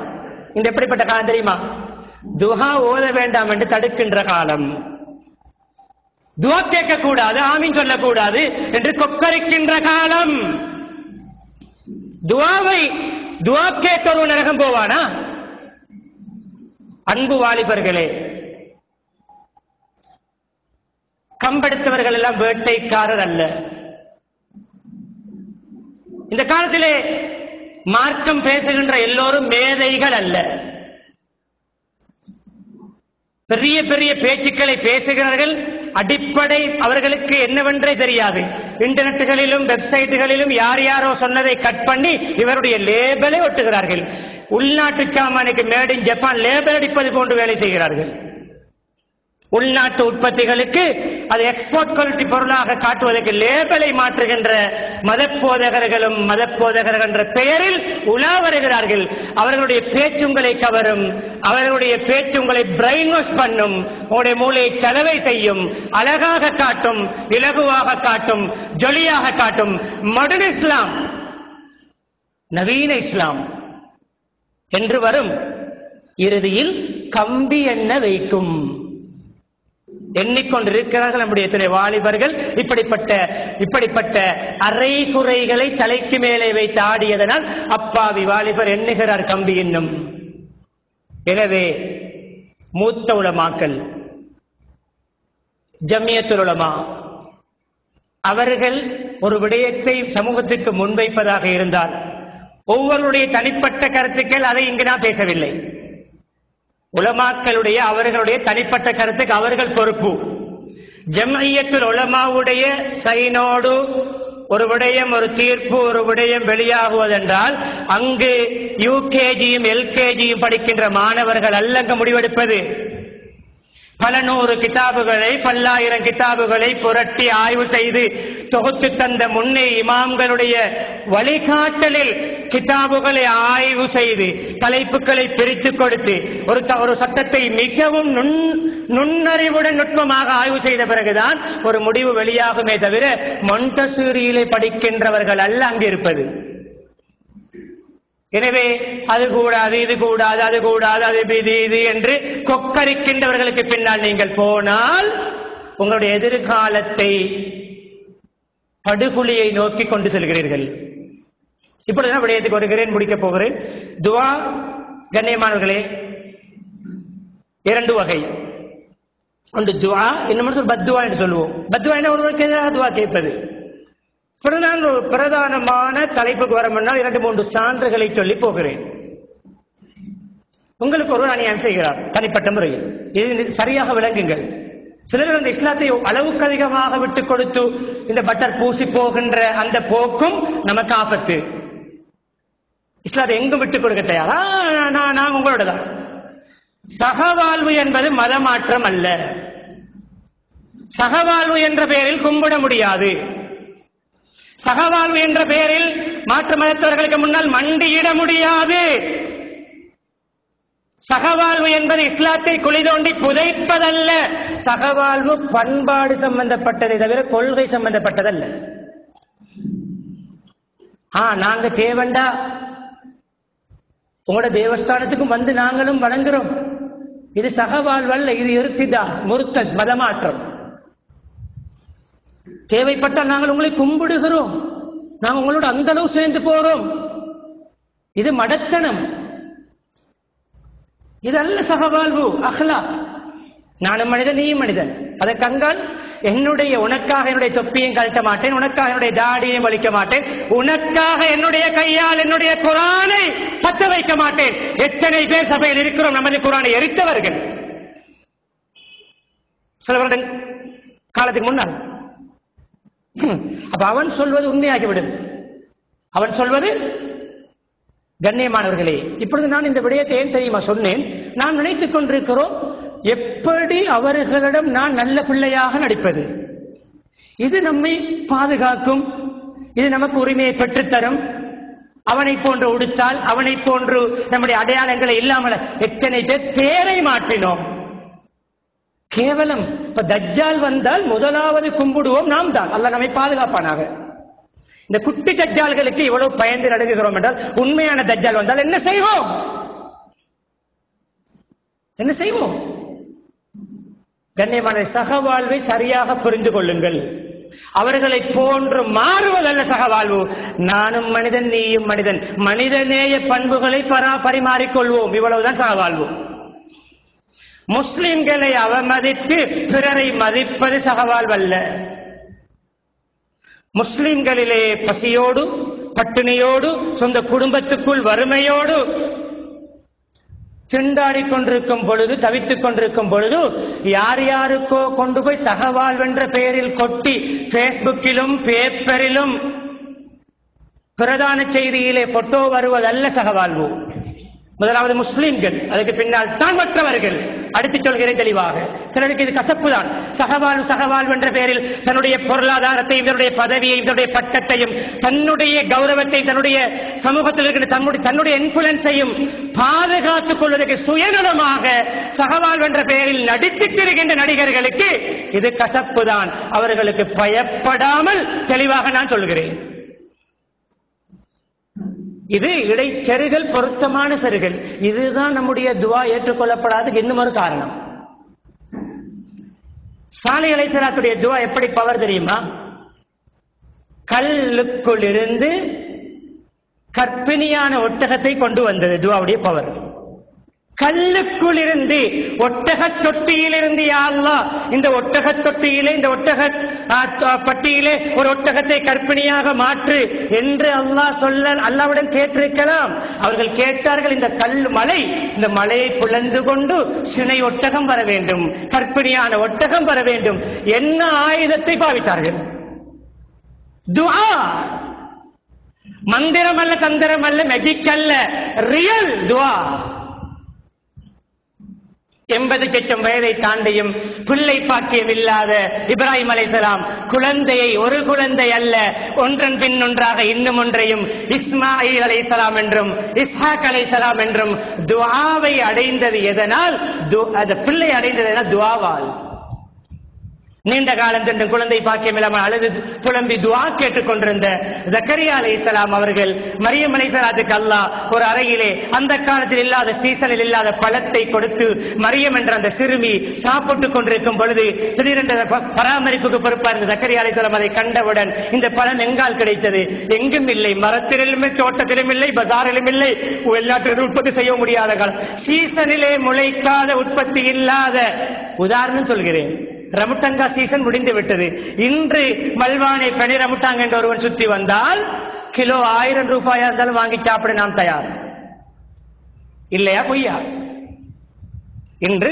இந்த எப்படிப்பட்ட காலம் தெரியுமா? துவா ஓத வேண்டாம் என்று தடுக்கின்ற காலம். துவா கேட்க கூடாது, ஆமீன் சொல்லக்கூடாது என்று கொக்கரிக்கின்ற காலம். துவா கேட்க ஒரு நரகம் போவானா? அன்பு வாலிபர்களே, கம்பெடுத்தவர்கள் எல்லாம் வேட்டைக்காரர் அல்ல. இந்த காலத்திலே மார்க்கம் பேசுகின்ற எல்லோரும் மேதைகள் அல்ல. பெரிய பெரிய பேச்சுக்களை பேசுகிறார்கள், அடிப்படை அவர்களுக்கு என்னவென்றே தெரியாது. இன்டர்நெட்டுகளிலும் வெப்சைட்டுகளிலும் யார் யாரோ சொன்னதை கட் பண்ணி இவருடைய லேபலை ஒட்டுகிறார்கள். உள்நாட்டு சாமானுக்கு மேட் இன் ஜப்பான் லேபல் அடிப்பது போன்று வேலை செய்கிறார்கள். உள்நாட்டு உற்பத்திகளுக்கு அது எக்ஸ்போர்ட் குவாலிட்டி பொருளாக காட்டுவதற்கு லேபலை மாற்றுகின்ற மதப்போதகர்களும் மதப்போதகர்கள் என்ற பெயரில் உலா வருகிறார்கள். அவர்களுடைய பேச்சுங்களை கவரும், அவர்களுடைய பேச்சுங்களை பிரெயின் வாஷ் பண்ணும், உங்களுடைய மூளையை செலவை செய்யும், அழகாக காட்டும், இலகுவாக காட்டும், ஜொலியாக காட்டும். மாடர்ன் இஸ்லாம், நவீன இஸ்லாம் என்று வரும். இறுதியில் கம்பி எண்ண வைக்கும். எண்ணிக்கொண்டிருக்கிறார்கள் நம்முடைய எத்தனை வாலிபர்கள் இப்படிப்பட்ட அரைகுறைகளை தலைக்கு மேலே வைத்து ஆடியதனால் அப்பாவி வாலிபர் எண்ணுகிறார் கம்பி இன்னும். எனவே மூத்த உலமாக்கள், ஜம்மியத்துல் உலமா, அவர்கள் ஒரு விடயத்தை சமூகத்திற்கு முன்வைப்பதாக இருந்தால் ஒவ்வொருடைய தனிப்பட்ட கருத்துக்கள், அதை இங்கு நான் பேசவில்லை. உலமாக்களுடைய அவர்களுடைய தனிப்பட்ட கருத்துக்கு அவர்கள் பொறுப்பு. ஜம்இய்யத்துல் உலமாவுடைய சைனோடு ஒரு விடயம், ஒரு தீர்ப்பு, ஒரு விடயம் வெளியாகுவதென்றால் அங்கு யூகேஜியும் எல்கேஜியும் படிக்கின்ற மாணவர்கள் அல்லங்க முடிவெடுப்பது. பல நூறு கிதாபுகளை, பல்லாயிரம் கிதாபுகளை புரட்டி ஆய்வு செய்து தொகுத்து தந்த முன்னே இமாம்களுடைய வழிகாட்டலில் கிதாபுகளை ஆய்வு செய்து தலைப்புகளை பிரித்து கொடுத்து ஒரு சட்டத்தை மிகவும் நுண்ணறிவுடன் நுட்பமாக ஆய்வு செய்த பிறகுதான் ஒரு முடிவு வெளியாகுமே தவிர மொண்டசூரியிலே படிக்கின்றவர்கள் அல்ல அங்கு இருப்பது. எனவே அது கூடாது, இது கூடாது, அது கூடாது, அது இது என்று கொக்கரிக்கின்றவர்களுக்கு பின்னால் நீங்கள் போனால் உங்களுடைய எதிர்காலத்தை படுகொலியை நோக்கி கொண்டு செல்கிறீர்கள். இப்பொழுது நான் விடயத்துக்கு வருகிறேன், முடிக்கப் போகிறேன். துவா கண்ணியமானவர்களே இரண்டு வகை. ஒன்று துவா, இன்னும் பத்துவா என்று சொல்லுவோம். பத்துவா என்ன? ஒருவருக்கு எதிராக துவா கேட்பது. பிரதானமான தலைப்புக்கு வர முன்னால் 2-3 சான்றுகளை சொல்லி போகிறேன். உங்களுக்கு ஒருவர் அநியாயம் செய்கிறார் தனிப்பட்ட முறையில், இது சரியாக விளங்குங்கள். சிலர் அந்த இஸ்லாத்தை அளவுக்கு அதிகமாக விட்டுக் கொடுத்து இந்த பட்டர் பூசி போகின்ற அந்த போக்கும் நமக்கு ஆபத்து. இஸ்லாத்தை எங்கும் விட்டுக் கொடுக்க தயாரா? நான் உங்களோட தான். சகவாழ்வு என்பது மதமாற்றம் அல்ல. சகவாழ்வு என்ற பெயரில் கும்பிட முடியாது. சகவாழ்வு என்ற பெயரில் மாற்று மதத்தவர்களுக்கு முன்னால் மண்டியிட முடியாது. சகவாழ்வு என்பது இஸ்லாத்தை குழி தோண்டி புதைப்பதல்ல. சகவாழ்வு பண்பாடு சம்பந்தப்பட்டதை தவிர கொள்கை சம்பந்தப்பட்டதல்ல. நாங்க தேவண்டா உங்களோட தேவஸ்தானத்துக்கும் வந்து நாங்களும் வணங்குறோம். இது சகவாழ்வல்ல, இது இருத்திதா முர்த்தத் மதமாற்றம். தேவைப்பட்டால் நாங்கள் உங்களை கும்பிடுகிறோம், நாங்கள் உங்களோட அந்த அளவு சேர்ந்து போறோம். இது மடத்தனம், இது அல்ல சகவாழ்வு. அஹ்லாக். நானும் மனிதன், நீயும் மனிதன். அதை கண்டால் உனக்காக என்னுடைய தொப்பியும் கழட்ட மாட்டேன், உனக்காக என்னுடைய தாடியையும் வலிக்க மாட்டேன், உனக்காக என்னுடைய கையால் என்னுடைய குரானை பற்ற வைக்க மாட்டேன். எத்தனை பேர் சபையில் இருக்கிறோம் நமது குரானை எரித்தவர்கள். சில வருட காலத்துக்கு முன்னால். அப்ப அவன் சொல்வது உண்மையாகிவிடும். அவன் சொல்வது கண்ணியமானவர்களே, இப்பொழுது நான் இந்த விடயத்தை ஏன் தெரியுமா சொன்னேன்? நான் நினைத்துக் கொண்டிருக்கிறோம், எப்படி அவர்களிடம் நான் நல்ல பிள்ளையாக நடிப்பது. இது நம்மை பாதுகாக்கும், இது நமக்கு உரிமையை பெற்றுத்தரும். அவனை போன்று உடுத்தால், அவனை போன்று நம்முடைய அடையாளங்களை இல்லாமல் எத்தனை பேர் பேரை மாற்றினோம். கேவலம். இப்ப தஜ்ஜால் வந்தால் முதலாவது கும்பிடுவோம் நாம் தான். அல்லாஹ் நம்மை பாதுகாப்பானாக. இந்த குட்டி தஜ்ஜால்களுக்கு இவ்வளவு பயந்து நடுங்குகிறோம் என்றால், உண்மையான தஜ்ஜால் வந்தால் என்ன செய்வோம்? என்ன செய்வோம்? கண்ணியமான சகவாழ்வை சரியாக புரிந்து கொள்ளுங்கள். அவர்களை போன்று மாறுவதல்ல சகவாழ்வு. நானும் மனிதன், நீயும் மனிதன், மனிதநேய பண்புகளை பரிமாறிக்கொள்வோம். இவ்வளவுதான் சகவாழ்வு. முஸ்லிம்களை அவமதித்து பிறரை மதிப்பது சகவாழ்வல்ல. முஸ்லிம்களிலே பசியோடு, பட்டினியோடு, சொந்த குடும்பத்துக்குள் வறுமையோடு திண்டாடி கொண்டிருக்கும் பொழுது, தவித்துக் கொண்டிருக்கும் பொழுது, யார் யாருக்கோ கொண்டு போய் சகவாழ்வென்ற பெயரில் கொட்டி பேஸ்புக்கிலும் பேப்பரிலும் பிரதான செய்தியிலே போட்டோ வருவதல்ல சகவாழ்வு. முதலாவது முஸ்லிம்கள், அதுக்கு பின்னால் தான் மற்றவர்கள். அடுத்து சொல்கிறேன் தெளிவாக. சிலருக்கு இது கசப்பு தான். சகவாழ்வு என்ற பெயரில் தன்னுடைய பொருளாதாரத்தையும், தன்னுடைய பதவியையும், தன்னுடைய பட்டத்தையும், தன்னுடைய கௌரவத்தை, தன்னுடைய சமூகத்தில் இருக்கிற தன்னுடைய இன்ஃபுளுன்ஸையும் பாதுகாத்துக் கொள்வதற்கு சுயநலமாக சகவாழ்வு என்ற பெயரில் நடித்துக் திரிகின்ற நடிகர்களுக்கு இது கசப்பு தான். அவர்களுக்கு பயப்படாமல் தெளிவாக நான் சொல்கிறேன். இது இடைச்செருகள், பொருத்தமான செருகள். இதுதான் நம்முடைய துவா ஏற்றுக்கொள்ளப்படாத இன்னும் ஒரு காரணம். சாலிஹ் அலைஹிஸ்ஸலாத்துடைய துவா எப்படி பவர் தெரியுமா? கல்லுக்குள் இருந்து கற்பிணியான ஒட்டகத்தை கொண்டு வந்தது துவாவுடைய பவர். கல்லுக்குள் இருந்து, ஒட்டக தொட்டியிலிருந்து, யா அல்லாஹ் இந்த ஒட்டக தொட்டியிலே, இந்த ஒட்டக பட்டியிலே ஒரு ஒட்டகத்தை கற்பிணியாக மாற்று என்று அல்லாஹ் சொல்ல அல்லாஹ்விடம் கேட்டிருக்கலாம். அவர்கள் கேட்டார்கள், இந்த கல் மலை, இந்த மலையை புலந்து கொண்டு சினை ஒட்டகம் வர வேண்டும், கற்பிணியான ஒட்டகம் வர வேண்டும். என்ன ஆயுதத்தை பாவித்தார்கள்? துஆ. மந்திரம் அல்ல, தந்திரம் அல்ல, மேஜிக் அல்ல, ரியல் துஆ. 80 லட்சம் வயதை தாண்டியும் பிள்ளை பாக்கியம் இல்லாத இப்ராஹிம் அலைஹிஸ்ஸலாம் குழந்தையை, ஒரு குழந்தை அல்ல, ஒன்றன் பின் ஒன்றாக இன்னும் ஒன்றையும் இஸ்மாயில் அலைஹிஸ்ஸலாம் என்றும் இஸ்ஹாக் அலைஹிஸ்ஸலாம் என்றும் துஆவை அடைந்தது எதனால்? அந்த பிள்ளை அடைந்தது எதனால்? துஆவால். நீண்ட காலம் சென்று குழந்தை பாக்கியம் இல்லாமல் அழுது புலம்பி துஆ கேட்டுக் கொண்டிருந்த ஜக்கரியா அலைஹிஸ்ஸலாம் அவர்கள் மரியம் அலைஹிஸ்ஸலாத்துக்கு அல்லாஹ் ஒரு அறையிலே அந்த காலத்தில் இல்லாத, சீசனில் இல்லாத பழத்தை கொடுத்து மரியம் என்ற அந்த சிறுமி சாப்பிட்டுக் கொண்டிருக்கும் பொழுது திடீரென்ற பராமரிப்புக்கு பொறுப்பாக இருந்த ஜக்கரியா அலைஹிஸ்ஸலாம் அதை கண்டவுடன், இந்த பழம் எங்கால் கிடைத்தது? எங்கும் இல்லை, மரத்திலும் தோட்டத்திலும் இல்லை, பஜாரிலும் இல்லை, வெளிநாட்டில் உற்பத்தி செய்ய முடியாத காலம், சீசனிலே முளைக்காத, உற்பத்தி இல்லாத. உதாரணம் சொல்கிறேன், ரமுட்டங்கா சீசன் முடிந்து விட்டது. இன்று மல்வானை பனி ரமுட்டாங்க என்று ஒருவன் சுற்றி வந்தால் கிலோ 1000 ரூபாயா இருந்தாலும் வாங்கி சாப்பிட நாம் தயார். இல்லையா பொய்யா? இன்று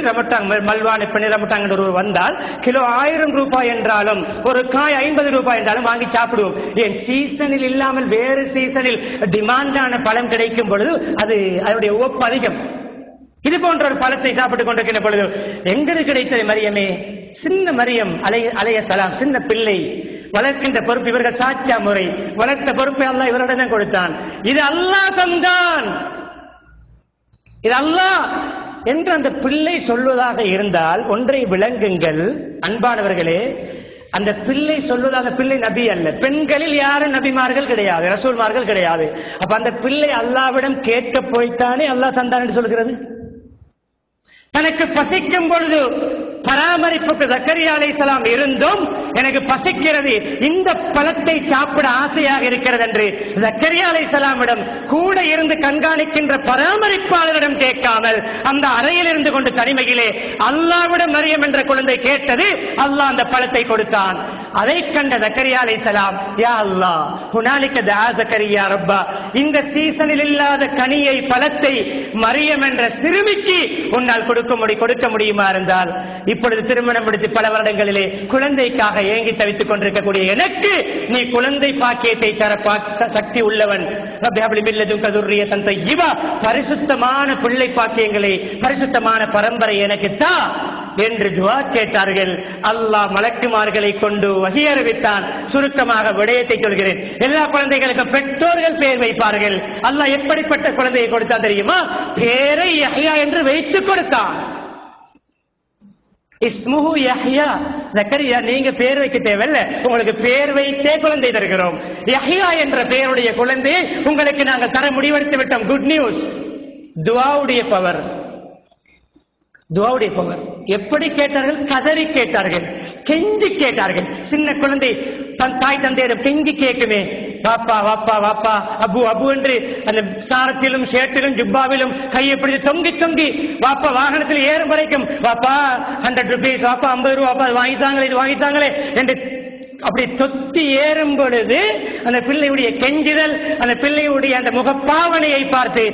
மல்வானை பனி ரமுட்டாங்க என்று ஒருவர் வந்தால் கிலோ 1000 ரூபாய் என்றாலும், ஒரு காய் 50 ரூபாய் என்றாலும் வாங்கி சாப்பிடுவோம். ஏன்? சீசனில் இல்லாமல் வேறு சீசனில் டிமாண்டான பழம் கிடைக்கும் பொழுது அது அதனுடைய ஒப்பு அதிகம். இது போன்ற ஒரு பழத்தை சாப்பிட்டுக் கொண்டிருக்கின்ற பொழுது எங்களுக்கு கிடைத்தது மரியமே, சின்ன மரியம் அலைஹிஸ்ஸலாம் சின்ன பிள்ளை வளர்க்கின்ற பொறுப்பு இவர்கள் சாட்சியா முறை வளர்த்த பொறுப்பை அல்லாஹ் இவரிடம் கொடுத்தான். இது அல்லாஹ் தந்தான், இது அல்லாஹ் என்று அந்த பிள்ளை சொல்வதாக இருந்தால் ஒன்றை விளங்குங்கள் அன்பானவர்களே, அந்த பிள்ளை சொல்வதாக பிள்ளை நபி அல்ல. பெண்களில் யாரும் நபிமார்கள் கிடையாது, ரசூல்மார்கள் கிடையாது. அப்ப அந்த பிள்ளை அல்லாவிடம் கேட்க போய்த்தானே அல்லாஹ் தந்தான் என்று சொல்கிறது. தனக்கு பசிக்கும் பொழுது பராமரிப்புக்கு ஜக்கரியா அலைஹிஸ்ஸலாம் இருந்தும் எனக்கு பசிக்கிறது, இந்த பழத்தை சாப்பிட ஆசையாக இருக்கிறது என்று ஜக்கரியா அலைஹிஸ்ஸலாமிடம் கூட இருந்து கண்காணிக்கின்ற பராமரிப்பாளரிடம் கேட்காமல் அந்த அறையில் இருந்து கொண்டு தனிமையிலே அல்லாஹ்விடம் மரியம் என்ற குழந்தை கேட்டது, அல்லாஹ் அந்த பழத்தை கொடுத்தான். அதை கண்ட ஜக்கரியா அலைஹிஸ்ஸலாம், யா அல்லாஹ் ஹுனாலிக தஆ ஜக்கரியா ரப்பா, இந்த சீசனில் இல்லாத கனியை பழத்தை மரியம் என்ற சிறுமிக்கு உன்னால் கொடுக்க முடியுமா இருந்தால், இப்பொழுது திருமணம் முடித்து பல வருடங்களிலே குழந்தைக்காக ஏங்கி தவித்துக் கொண்டிருக்கக்கூடிய எனக்கு நீ குழந்தை பாக்கியத்தை தர சக்தி உள்ளவன், பரிசுத்தமான பிள்ளை பாக்கியங்களை பரிசுத்தமான பரம்பரை எனக்கு தா என்று துஆ கேட்டார்கள். அல்லாஹ் மலக்குமார்களை கொண்டு வஹி அறிவித்தான். சுருக்கமாக விடயத்தை சொல்கிறேன். எல்லா குழந்தைகளுக்கும் பெற்றோர்கள் பெயர் வைப்பார்கள். அல்லாஹ் எப்படிப்பட்ட குழந்தையை கொடுத்தான் தெரியுமா? பேரை யஹ்யா என்று வைத்து கொடுத்தான். இஸ்முஹு யஹ்யா. ஜக்கரியா நீங்க பேர் வைக்க தேவையில்ல, உங்களுக்கு பேர் வைத்தே குழந்தை தருகிறோம். யஹ்யா என்ற பெயருடைய குழந்தையை உங்களுக்கு நாங்கள் தர முடிவெடுத்து விட்டோம். Good news. துஆவுடைய பவர், துஆவுடைய பவர். எப்படி கேட்டார்கள்? கதறி கேட்டார்கள், கெஞ்சி கேட்டார்கள். சின்ன குழந்தை தன் தாய் தந்தையிடம் கெஞ்சி கேட்குமே, வாப்பா வாப்பா வாப்பா அபு அபு என்று அந்த சாரத்திலும் ஷேட்டிலும் ஜுப்பாவிலும் கையை பிடித்து தொங்கி தொங்கி வாப்பா வாகனத்தில் ஏறும் வரைக்கும் வாப்பா 100 rupees, வாப்பா 50 ரூபா, வாப்பா வாங்கித்தாங்களே இது வாங்கித்தாங்களே என்று அப்படி தொத்தி ஏறும் பொழுது அந்த பிள்ளையுடைய கெஞ்சுதல், அந்த பிள்ளையுடைய அந்த முகப்பாவனையை பார்த்து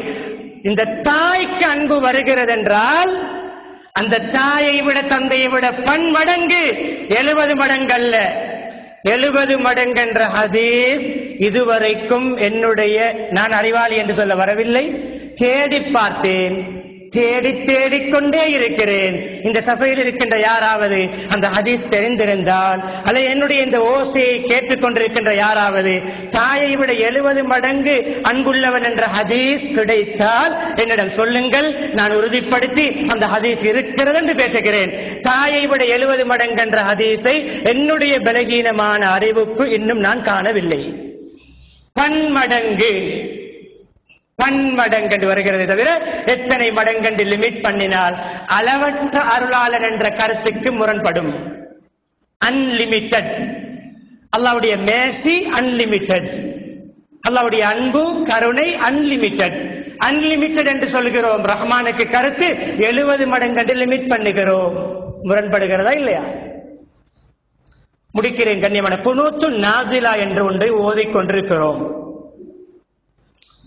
இந்த தாய்க்கு அன்பு வருகிறது என்றால் அந்த தாயை விட தந்தையை விட பன்மடங்கு 70 மடங்கு அல்ல 70 மடங்கு என்ற ஹதீஸ் இதுவரைக்கும் என்னுடைய, நான் அறிவாளி என்று சொல்ல வரவில்லை, தேடி பார்த்தேன், தேடிக்கொண்டே இருக்கிறேன். இந்த சபையில் இருக்கின்ற யாராவது அந்த ஹதீஸ் தெரிந்திருந்தால் அல்ல என்னுடைய இந்த ஓசையை கேட்டுக்கொண்டிருக்கின்ற யாராவது தாயை விட 70 மடங்கு அன்புள்ளவன் என்ற ஹதீஸ் கிடைத்தால் என்னிடம் சொல்லுங்கள், நான் உறுதிப்படுத்தி அந்த ஹதீஸ் இருக்கிறது என்று பேசுகிறேன். தாயை விட 70 மடங்கு என்ற ஹதீஸை என்னுடைய பலகீனமான அறிவுக்கு இன்னும் நான் காணவில்லை. பன்மடங்கு என்று வருகிறது தவிர எத்தனை மடங்கண்டு லிமிட் பண்ணினால் அளவற்ற அருளாளன் என்ற கருத்துக்கு முரண்படும். அன்லிமிட்டட். அல்லாஹ்வுடைய மேசி அன்லிமிட்டட், அல்லாஹ்வுடைய அன்பு கருணை அன்லிமிட்டட். அன்லிமிட்டட் என்று சொல்கிறோம், ரஹ்மானுக்கு கருத்து 70 மடங்கண்டு லிமிட் பண்ணுகிறோம். முரண்படுகிறதா இல்லையா? முடிக்கிறேன் கண்ணியமான. குனூத்து நாசிலா என்று ஒன்றை ஓதிக்கொண்டிருக்கிறோம்.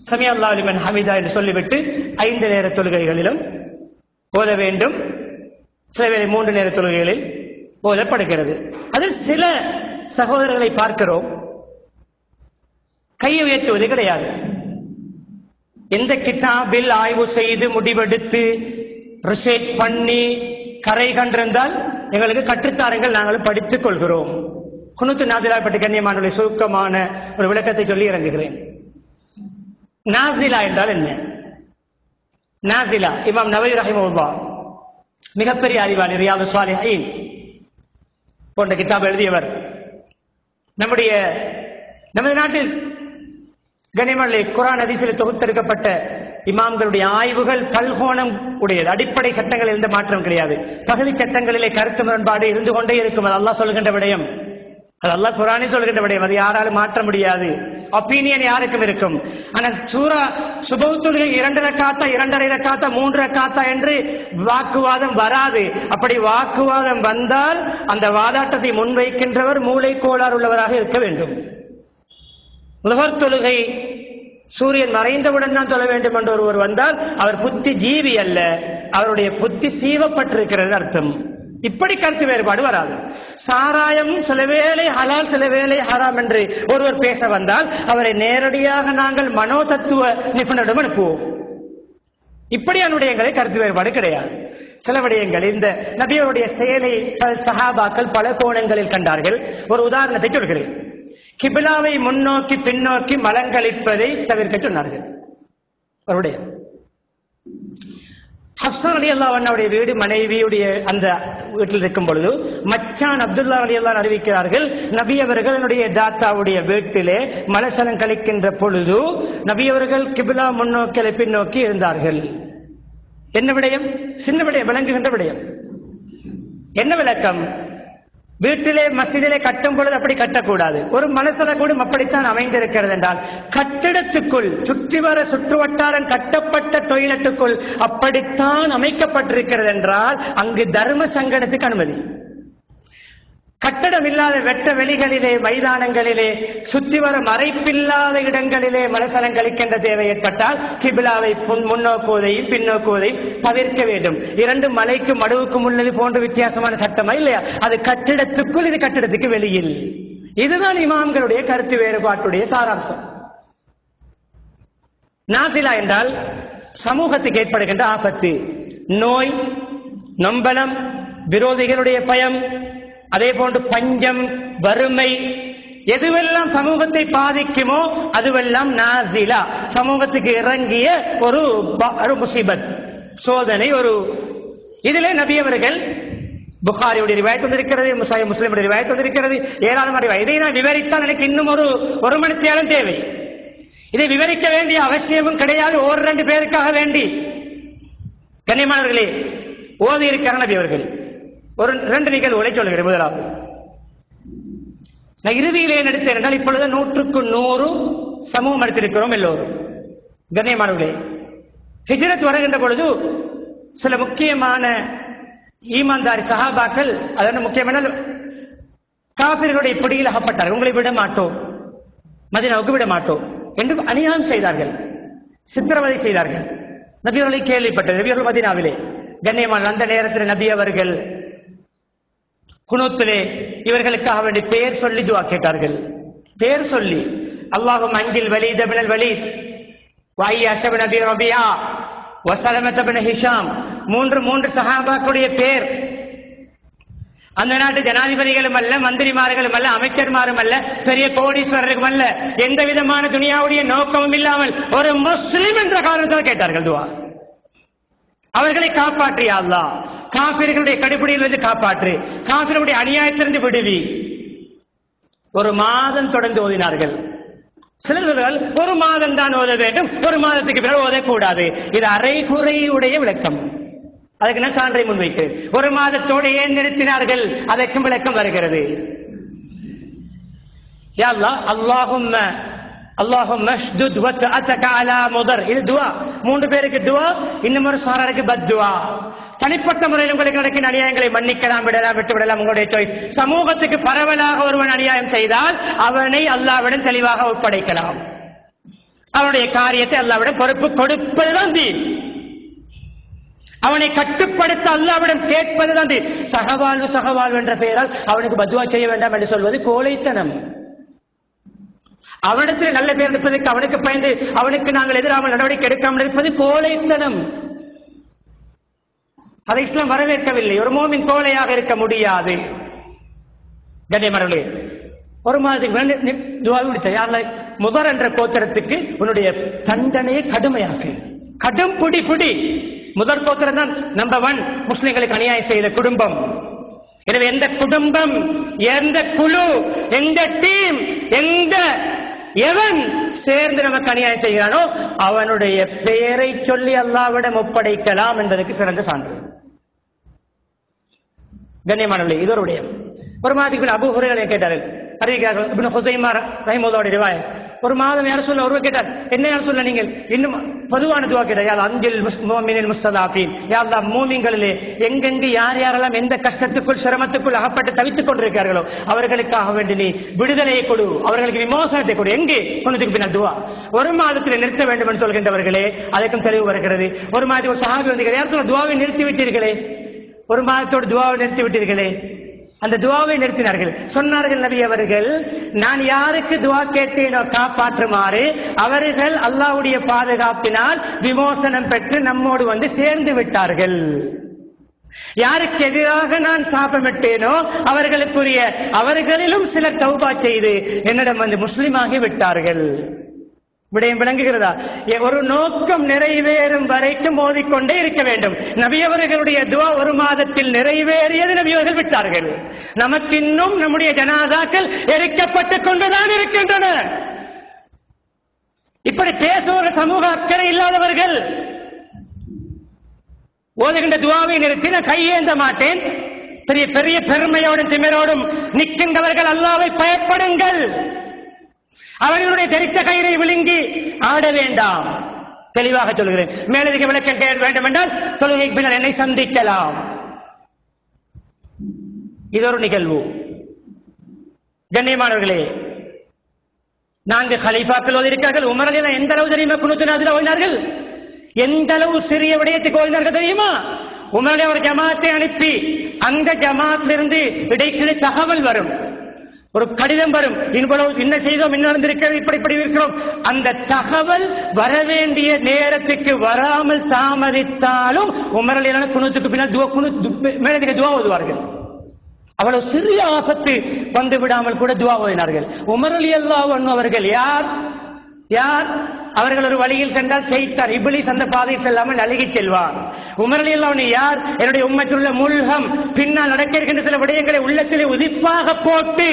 சமி அல்லாஹு லிமன் ஹமிதா என்று சொல்லிவிட்டு 5 நேர தொழுகைகளிலும் ஓத வேண்டும். சில வேளை 3 நேர தொழுகைகளில் ஓதப்படுகிறது. அதில் சில சகோதரர்களை பார்க்கிறோம், கையை உயர்த்துவது கிடையாது. எந்த கிதாபில் ஆய்வு செய்து முடிவெடுத்து ரிசர்ச் பண்ணி கரை கண்டிருந்தால் எங்களுக்கு கற்றுத்தாருங்கள், நாங்களும் படித்துக் கொள்கிறோம். குனூத்து நாசிலா பற்றி கண்ணியமான சுருக்கமான ஒரு விளக்கத்தை சொல்லி இறங்குகிறேன். நாசிலா என்றால் என்ன? நாசிலா இமாம் நவவி ரஹிமஹுல்லாஹ் மிகப்பெரிய அறிவாளி, ரியாது ஸாலிஹீன் போன்ற கிதாப் எழுதியவர். நமது நாட்டில் கனிமலை குர்ஆன் ஹதீஸில் தொகுத்தெடுக்கப்பட்ட இமாம்களுடைய ஆய்வுகள் பல்கோணம் உடையது. அடிப்படை சட்டங்களில் எந்த மாற்றம் கிடையாது. பகுதி சட்டங்களிலே கருத்து முரண்பாடு இருந்து கொண்டே இருக்கும். அது அல்லாஹ் சொல்கின்ற விடயம், அது அல்லாஹ் குர்ஆனே சொல்கின்ற விடயம். அது யாராலும் மாற்ற முடியாது. ஒப்பீனியன் யாருக்கும் இருக்கும். ஆனால் சூரா சுபஹ் தொழுகை 2 ரக்காத்தா 2.5 ரக்காத்தா 3 ரக்காத்தா என்று வாக்குவாதம் வராது. அப்படி வாக்குவாதம் வந்தால் அந்த வாதாட்டத்தை முன்வைக்கின்றவர் மூளை கோளாறு உள்ளவராக இருக்க வேண்டும். லுஹர் தொழுகை சூரியன் மறைந்தவுடன் தான் தொழ வேண்டும் என்று ஒருவர் வந்தால் அவர் புத்தி ஜீவி அல்ல, அவருடைய புத்தி சீவப்பட்டிருக்கிறது அர்த்தம். இப்படி கருத்து வேறுபாடு வராது. சாராயம் சில வேளை ஹலால் சில வேளை ஹராம் என்று ஒருவர் பேச வந்தால் அவரை நேரடியாக நாங்கள் மனோதத்துவ நிபுணரிடம் அனுப்புவோம். இப்படியான விடயங்களை கருத்து வேறுபாடு கிடையாது. சில விடயங்கள் இந்த நபியோருடைய செயலை சஹாபாக்கள் பல கோணங்களில் கண்டார்கள். ஒரு உதாரணத்தை சொல்கிறேன். கிபிலாவை முன்னோக்கி பின்னோக்கி மலங்களிப்பதை தவிர்க்க சொன்னார்கள். அவருடைய ஹப்ஸா ரலியல்லாஹு அன்ஹுடைய வீடு மனைவியுடைய அந்த வீட்டில் இருக்கும் பொழுது மச்சான் அப்துல்லா ரலியல்லாஹு அறிவிக்கிறார்கள், நபி அவர்கள் என்னுடைய தாத்தாவுடைய வீட்டிலே மலசலம் கழிக்கின்ற பொழுது நபி அவர்கள் கிபிலா முன்னோக்கி பின்னோக்கி இருந்தார்கள். என்ன விடயம்? சின்ன விடயம், விளங்குகின்ற விடயம். என்ன விளக்கம்? வீட்டிலே மஸ்ஜிதிலே கட்டும் பொழுது அப்படி கட்டக்கூடாது. ஒரு மனசல கூட அப்படித்தான் அமைந்திருக்கிறது என்றால், கட்டிடத்துக்குள் சுற்றி வர சுற்று வட்டாரம் கட்டப்பட்ட டொய்லெட்டுக்குள் அப்படித்தான் அமைக்கப்பட்டிருக்கிறது என்றால் அங்கு தர்ம சங்கடத்துக்கு அனுமதி. கட்டடம் இல்லாத வெட்ட வெளிகளிலே, மைதானங்களிலே, சுற்றி வர மறைப்பில்லாத இடங்களிலே மலசலம் கழிக்கின்ற தேவை ஏற்பட்டால் கிபிலாவை முன்னோக்குவதையும் பின்னோக்குவதையும் தவிர்க்க வேண்டும். இரண்டு மலைக்கும் மடுவுக்கும் உள்ளது போன்ற வித்தியாசமான சட்டமா இல்லையா? அது கட்டிடத்துக்குள், இது கட்டிடத்துக்கு வெளியில். இதுதான் இமாம்களுடைய கருத்து வேறுபாட்டுடைய சாராம்சம். நாசிலா என்றால் சமூகத்துக்கு ஏற்படுகின்ற ஆபத்து, நோய், நம்பலம், விரோதிகளுடைய பயம், அதே போன்று பஞ்சம், வறுமை, எதுவெல்லாம் சமூகத்தை பாதிக்குமோ அதுவெல்லாம் நாசிலா, சமூகத்துக்கு இறங்கிய ஒரு முசீபத், சோதனை. ஒரு இதிலே நபி அவர்கள் புகாரியுடைய ரிவாயத் வந்திருக்கிறது, முஸ்லிமுடைய ரிவாயத் வந்திருக்கிறது, ஏராளமான ரிவாயத். இதை நான் விவரித்தால் எனக்கு இன்னும் ஒரு மணி நேரம் தேவை. இதை விவரிக்க வேண்டிய அவசியமும் கிடையாது. ஒரு 2 பேருக்காக வேண்டி கண்ணியமானவர்களே ஓதி இருக்கிற நபி அவர்கள் ஒரு 2 நிகழ்வுகளை சொல்கிறேன். முதலாவது, நான் இறுதியிலே எடுத்தேன் என்றால் இப்பொழுது 100க்கு 100 சமூகம் எடுத்திருக்கிறோம் எல்லோரும். கண்ணியமானவர்களே, ஹிஜ்ரத் வருகின்ற பொழுது சில முக்கியமான ஈமான்தாரி சஹாபாக்கள், அதாவது முக்கியமான காஃபிர்களுடைய பிடியில் அகப்பட்டார்கள். உங்களை விட மாட்டோம், மதீனாவுக்கு விட மாட்டோம் என்று அநியாயம் செய்தார்கள், சித்திரவதை செய்தார்கள். நபி அவர்களை கேள்விப்பட்டது. நபி அவர்கள் மதீனாவிலே கண்ணியமான அந்த நேரத்தில் நபி அவர்கள் குனூத்திலே இவர்களுக்காக வேண்டி பெயர் சொல்லி துஆ கேட்டார்கள். பெயர் சொல்லி, அல்லாஹும் அன்ஜில் வலீத் இப்னுல் வலீத் வ அய்யாஷ் இப்னு அபி ரபியா வ ஸலமத் இப்னு ஹிஷாம், மூன்று சஹாபாக்களுடைய பெயர். அந்த நாட்டு ஜனாதிபதிகளும் அல்ல, மந்திரிமார்களும் அல்ல, அமைச்சர்மாரும் அல்ல, பெரிய கோடீஸ்வரர்களும் அல்ல, எந்த விதமான துனியாவுடைய நோக்கமும் இல்லாமல் ஒரு முஸ்லிம் என்ற காரணத்தால் கேட்டார்கள் துஆ. அவர்களை காப்பாற்றிய அல்லாஹ், காபிர்களுடைய கடுபிடியிலிருந்து காப்பாற்று, காபிர்களுடைய அநியாயத்திலிருந்து விடுவி. 1 மாதம் தொடர்ந்து ஓதினார்கள். சிலர்கள் 1 மாதம் தான் ஓத வேண்டும், 1 மாதத்துக்கு பிறகு ஓதக்கூடாது. இது அரைகுறையுடைய விளக்கம். அதுக்கு நான் சான்றை முன்வைக்கிறேன். 1 மாதத்தோடு ஏன் நிறுத்தினார்கள்? அதற்கும் விளக்கம் வருகிறது. யா அல்லாஹ், அல்லாஹும்ம ஷ்துத் வத்அதக அலா முதர். இது துஆ. 3 பேருக்கு துஆ, இன்னும் ஒரு சாரருக்கு பத்துஆ. தனிப்பட்ட முறையில் உங்களுக்கு நடக்கிற அநியாயங்களை மன்னிக்கலாம், விடலாம், விட்டு விடலாம், உங்களுடைய சாய்ஸ். சமூகத்துக்கு பரவலாக ஒருவன் அநியாயம் செய்தால் அவனை அல்லாஹ்விடம் தெளிவாக ஒப்படைக்கலாம். அவனுடைய காரியத்தை அல்லாஹ்விடம் பொறுப்பு கொடுப்பதுதான் தீன். அவனை கட்டுப்படுத்த அல்லாஹ்விடம் கேட்பதுதான் தீன். சகவாழ்வு என்ற பெயரால் அவனுக்கு பத்துவா செய்ய வேண்டாம் என்று சொல்வது கோழைத்தனம். அவனிடத்தில் நல்ல பேர் இருப்பதற்கு அவனுக்கு பயந்து அவனுக்கு நாங்கள் எதிராமல் நடவடிக்கை எடுக்காமல் இருப்பது கோழைத்தனம். அதை இஸ்லாம் வரவேற்கவில்லை. ஒரு மோமின் கோழையாக இருக்க முடியாது. கண்ணியமானவர்களே, 1 மாதத்துக்கு துஆ முடித்த முதர் என்ற கோத்திரத்துக்கு உன்னுடைய தண்டனையை கடுமையாக்கு. கடும் பிடி. முதல் கோத்திரம் தான் நம்பர் 1 முஸ்லிம்களுக்கு அநியாயம் செய்த குடும்பம். எனவே எந்த குடும்பம், எந்த குழு, எந்த டீம், எவன் சேர்ந்து நமக்கு அநியாயம் செய்கிறானோ அவனுடைய பெயரை சொல்லி அல்லாஹ்விடம் ஒப்படைக்கலாம் என்பதற்கு சிறந்த சான்று. கண்ணியமானவர்களே, இது ஒரு விடயம். 1 மாதத்துக்கு அபூ ஹுரைரா கேட்டார்கள், அறிவிக்கிறார்கள். இப்னு ஹுஸைமா ரஹிமஹுல்லாஹுடைய ரிவாயத். 1 மாதம் யார் சொல்ல ஒருவர் கேட்டார், என்ன யார் சொல்ல நீங்கள் இன்னும் பொதுவான துஆ கேட்டார். யா அன்ஜில் முஃமினின் முஸ்ததாஃபீன். யா அல்லாஹ், மூமின்களிலே எங்கெங்கு யாரெல்லாம் எந்த கஷ்டத்துக்குள் சிரமத்துக்குள் அகப்பட்டு தவித்துக் கொண்டிருக்கிறார்களோ அவர்களுக்காக வேண்டி நீ விடுதலையை கொடு, அவர்களுக்கு விமோசனத்தை கொடு. எங்கே? கொண்டதுக்கு பின்னால் துஆ. 1 மாதத்தில் நிறுத்த வேண்டும் என்று சொல்கின்றவர்களே அதற்கும் தெளிவு வருகிறது. 1 மாதத்துக்கு ஒரு சஹாபி வந்து யார் சொல்ல, துஆவை நிறுத்தி விட்டீர்களே, 1 மாதத்தோடு துஆவை நிறுத்தி விட்டீர்களே. அந்த துஆவை நிறுத்தினார்கள். சொன்னார்கள் நபி அவர்கள், நான் யாருக்கு துஆ கேட்டேனோ காப்பாற்றுமாறு அவர்கள் அல்லாஹ்வுடைய பாதுகாப்பினால் விமோசனம் பெற்று நம்மோடு வந்து சேர்ந்து விட்டார்கள். யாருக்கு எதிராக நான் சாபமிட்டேனோ அவர்களிலும் சிலர் தௌபா செய்து என்னிடம் வந்து முஸ்லிமாகி விட்டார்கள். விடயம் விளங்குகிறதா? ஒரு நோக்கம் நிறைவேறும் வரைக்கும் ஓதிக்கொண்டே இருக்க வேண்டும். நபியவர்களுடைய துஆ ஒரு மாதத்தில் நிறைவேறியது, நபியவர்கள் விட்டார்கள். நமக்கு இன்னும் நம்முடைய ஜனாசாக்கள் எரிக்கப்பட்டுக் கொண்டுதான் இருக்கின்றன. இப்படி பேசுகிற சமூக அக்கறை இல்லாதவர்கள் ஓதுகின்ற துஆவை நிறுத்தி நான் கையேந்த மாட்டேன், பெரிய பெரிய பெருமையோடும் திமிரோடும் நிற்கின்றவர்கள் அல்லாஹ்வை பயப்படுங்கள். அவர்களுடைய தெரித்த கயிறை விழுங்கி ஆட வேண்டாம். தெளிவாக சொல்கிறேன். மேலதிக விளக்கம் வேண்டும் என்றால் தொழுகைக்கு பின்னர் என்னை சந்திக்கலாம். இது ஒரு நிகழ்வு. கண்ணியமானவர்களே, 4 கலீஃபாக்கள் ஓதியிருக்கிறார்கள். உமர் ரலியல்லாஹு எந்த அளவு தெரியுமா குனூத் நாஸிலா ஓதினார்கள்? எந்த அளவு சிறிய விடயத்துக்கு ஓதினார்கள் தெரியுமா? உமருடைய ஒரு ஜமாத்தை அனுப்பி அந்த ஜமாத்திலிருந்து இடைக்கிடையே தகவல் வரும், ஒரு கடிதம் வரும், இவ்வளவு என்ன செய்தோம், என்ன நடந்திருக்கிறது, இப்படி இருக்கிறோம். அந்த தகவல் வரவேண்டிய நேரத்துக்கு வராமல் தாமதித்தாலும் உமர் ரலியல்லாஹு குனூத்துக்கு பின்னால் மேலதிக துஆ ஓதுவார்கள். அவ்வளவு சிறிய ஆபத்து வந்து விடாமல் கூட துஆ ஓதினார்கள். உமர் ரலியல்லாஹு அன்ஹு அவர்கள் யார்? அவர்கள் ஒரு வழியில் சென்றால் ஷைத்தான் இப்லீஸ் அந்த பாதையில் செல்லாமல் அழுகி செல்வான். உமர் ரலியல்லாஹு அன்ஹு யார்? என்னுடைய உம்மத்துள்ள முல்ஹம், பின்னால் நடக்க இருக்கின்ற சில விடயங்களை உள்ளத்திலே உதிப்பாக போட்டு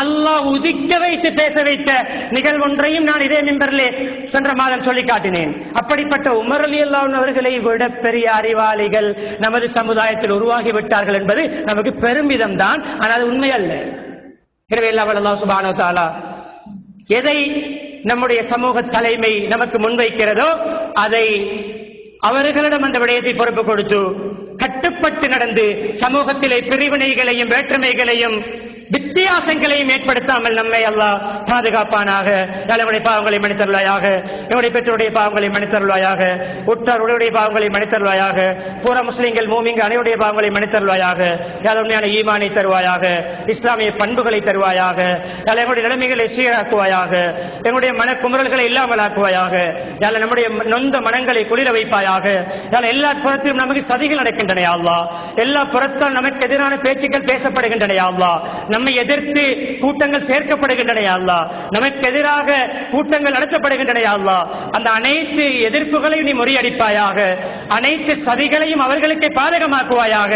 அல்லாஹ் உதிக்க வைத்து பேச வைத்த நிகழ்வொன்றையும் நான் இதே மிம்பரிலே சென்ற மாதம் சொல்லி காட்டினேன். அப்படிப்பட்ட உமர் ரலியல்லாஹு அன்ஹு அவர்களை விட பெரிய அறிவாளிகள் நமது சமுதாயத்தில் உருவாகி விட்டார்கள் என்பது நமக்கு பெருமிதம் தான், ஆனால் உண்மை அல்ல. எனவே அல்லாஹ் சுப்ஹானஹு வ தஆலா எதை நம்முடைய சமூக தலைமை நமக்கு முன்வைக்கிறதோ அதை அவர்களிடம் அந்த விடயத்தை பொறுப்பு கொடுத்து கட்டுப்பட்டு நடந்து சமூகத்திலே பிரிவினைகளையும் வேற்றுமைகளையும் வித்தியாசங்களையும் ஏற்படுத்தாமல் நம்மை அல்லாஹ் பாதுகாப்பானாக. நம்முடைய பாவங்களை மன்னித்தருள்வாயாக, என்னுடைய பெற்றோருடைய பாவங்களை மன்னித்தருள்வாயாக, உற்றாருடைய பாவங்களை மன்னித்தருள்வாயாக, பூர முஸ்லிம்கள் மூமின்கள் அனைவருடைய பாவங்களை மன்னித்தருள்வாயாக. உண்மையான ஈமானை தருவாயாக, இஸ்லாமிய பண்புகளை தருவாயாக, எங்களுடைய நிலைமைகளை சீராக்குவாயாக, எங்களுடைய மனக்குமுறல்களை இல்லாமல் ஆக்குவாயாக, நம்முடைய நொந்த மனங்களை குளிர வைப்பாயாக. எல்லா புறத்திலும் நமக்கு சதிகள் நடக்கின்றன அல்லாஹ், எல்லா புறத்தால் நமக்கு எதிரான பேச்சுக்கள் பேசப்படுகின்றன அல்லாஹ், நம்மை எதிர்த்து கூட்டங்கள் சேர்க்கப்படுகின்றன அல்லாஹ், நமக்கு எதிராக கூட்டங்கள் நடத்தப்படுகின்றன அல்லாஹ். அந்த அனைத்து எதிர்ப்புகளையும் நீ முறியடிப்பாயாக, அனைத்து சதிகளையும் அவர்களுக்கு பாதகமாக்குவாயாக.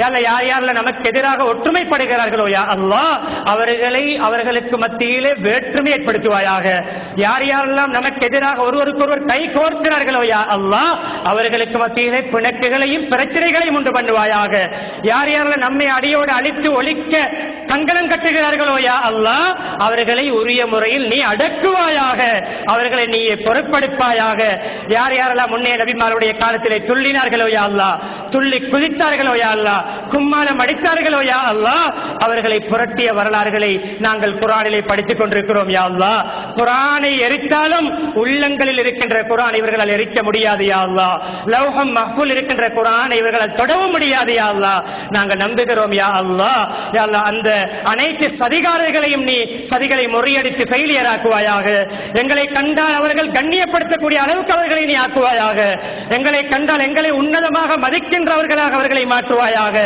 யார் யாரெல்லாம் நமக்கு எதிராக ஒற்றுமைப்படுகிறார்களோ யா அல்லாஹ் அவர்களுக்கு மத்தியிலே வேற்றுமை ஏற்படுத்துவாயாக. யார் யாரெல்லாம் நமக்கு எதிராக ஒருவருக்கொருவர் கை கோர்க்கிறார்களோ யா அல்லாஹ் அவர்களுக்கு மத்தியிலே பிணக்குகளையும் பிரச்சனைகளையும் உண்டு பண்ணுவாயாக. யார் யாரெல்லாம் நம்மை அடியோடு அழித்து ஒழிக்க கங்கணம் கட்டுகிறார்களோ யா அல்லாஹ் அவர்களை உரிய முறையில் நீ அடக்குவாயாக, அவர்களை நீ பொறுப்படுப்பாயாக. யார் யாரெல்லாம் முன்னே நபிமாருடைய காலத்திலே துள்ளினார்களோ யா அல்லாஹ், துள்ளி குதித்தார்களோ யா அல்லாஹ், கும்மாளம் அடித்தார்களோ யா அல்லாஹ் அவர்களை புரட்டிய வரலாறுகளை நாங்கள் குர்ஆனிலே படித்துக் கொண்டிருக்கிறோம் யா அல்லாஹ். குர்ஆனை எரித்தாலும் உள்ளங்களில் இருக்கின்ற குர்ஆன் இவர்களால் எரிக்க முடியாது யா அல்லாஹ். லௌஹம் மஹ்ஃபூல் இருக்கின்ற குர்ஆனை இவர்களால் தொடவும் முடியாது யா அல்லாஹ். நாங்கள் நம்புகிறோம் யா அல்லாஹ். யா அல்லாஹ் அந்த அனைத்து சதிகாரர்களையும் நீ சதிகளை முறியடித்து ஃபெயிலியர் ஆக்குவாயாக. எங்களை கண்டால் அவர்கள் கண்ணியப்படுத்தக்கூடிய அளவுக்கு அவர்களை நீ ஆக்குவாயாக. எங்களை கண்டால் எங்களை உன்னதமாக மதிக்கின்றவர்களாக அவர்களை மாற்றுவாயாக.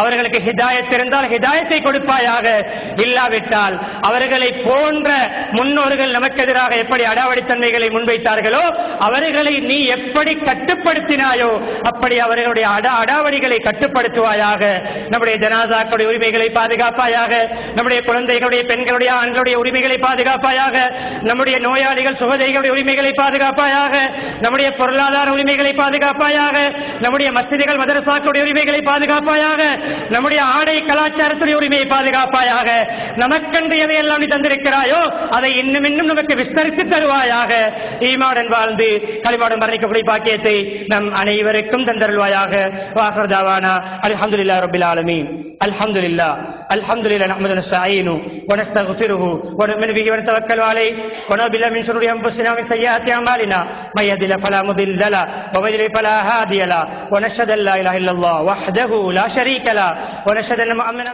அவர்களுக்கு ஹிதாயத் இருந்தால் ஹிதாயத்தை கொடுப்பாயாக. இல்லாவிட்டால் அவர்களை போன்ற முன்னோர்கள் நமக்கு எதிராக எப்படி அடாவடித்தன்மைகளை முன்வைத்தார்களோ அவர்களை நீ எப்படி கட்டுப்படுத்தினாயோ அப்படி அவர்களுடைய அடாவடிகளை கட்டுப்படுத்துவாயாக. நம்முடைய ஜனாசாக்களுடைய உரிமைகளை பாதுகாப்பாயாக, நம்முடைய குழந்தைகளுடைய பெண்களுடைய ஆண்களுடைய உரிமைகளை பாதுகாப்பாயாக, நம்முடைய நோயாளிகள் சுகதைகளுடைய உரிமைகளை பாதுகாப்பாயாக, நம்முடைய பொருளாதார உரிமைகளை பாதுகாப்பாயாக, நம்முடைய மஸ்ஜிதுகள் மதரசாக்களுடைய உரிமைகளை பாதுகாப்பாயாக, நம்முடைய ஆடை கலாச்சாரத்துடைய உரிமையை பாதுகாப்பாயாக. நமக்கென்று எதையெல்லாம் நீ தந்திருக்கிறாயோ அதை இன்னும் இன்னும் நமக்கு விஸ்தரித்து தருவாயாக. ஈமாவுடன் வாழ்ந்து களிமாவுடன் மரணிக்கக்கூடிய பாக்கியத்தை நம் அனைவருக்கும் தந்தருள்வாயாக. வாஹிர் தாவானா அல்ஹம்துலில்லாஹி ரப்பில் ஆலமீன். அல்ஹம்துலில்லாஹ் நஹ்மதுஹு வனஸ்தஈனுஹு வனஸ்தக்ஃபிருஹு வனு'மினு பிஹி வனதவக்கலு அலைஹி வனஊது பில்லாஹி மின் ஷுரூரி அன்ஃபுஸினா வ மின் ஸய்யிஆத்தி அமாலினா மை யஹ்திஹில்லாஹு ஃபலா முதில்ல லஹு வ மை யுضلل ஃபலா ஹாதிய லஹு வ நஷ்ஹது அன் லா இலாஹா இல்லல்லாஹ் வஹ்தஹு லா ஷரீக லஹு வ நஷ்ஹது அன்ன முஹம்மதன்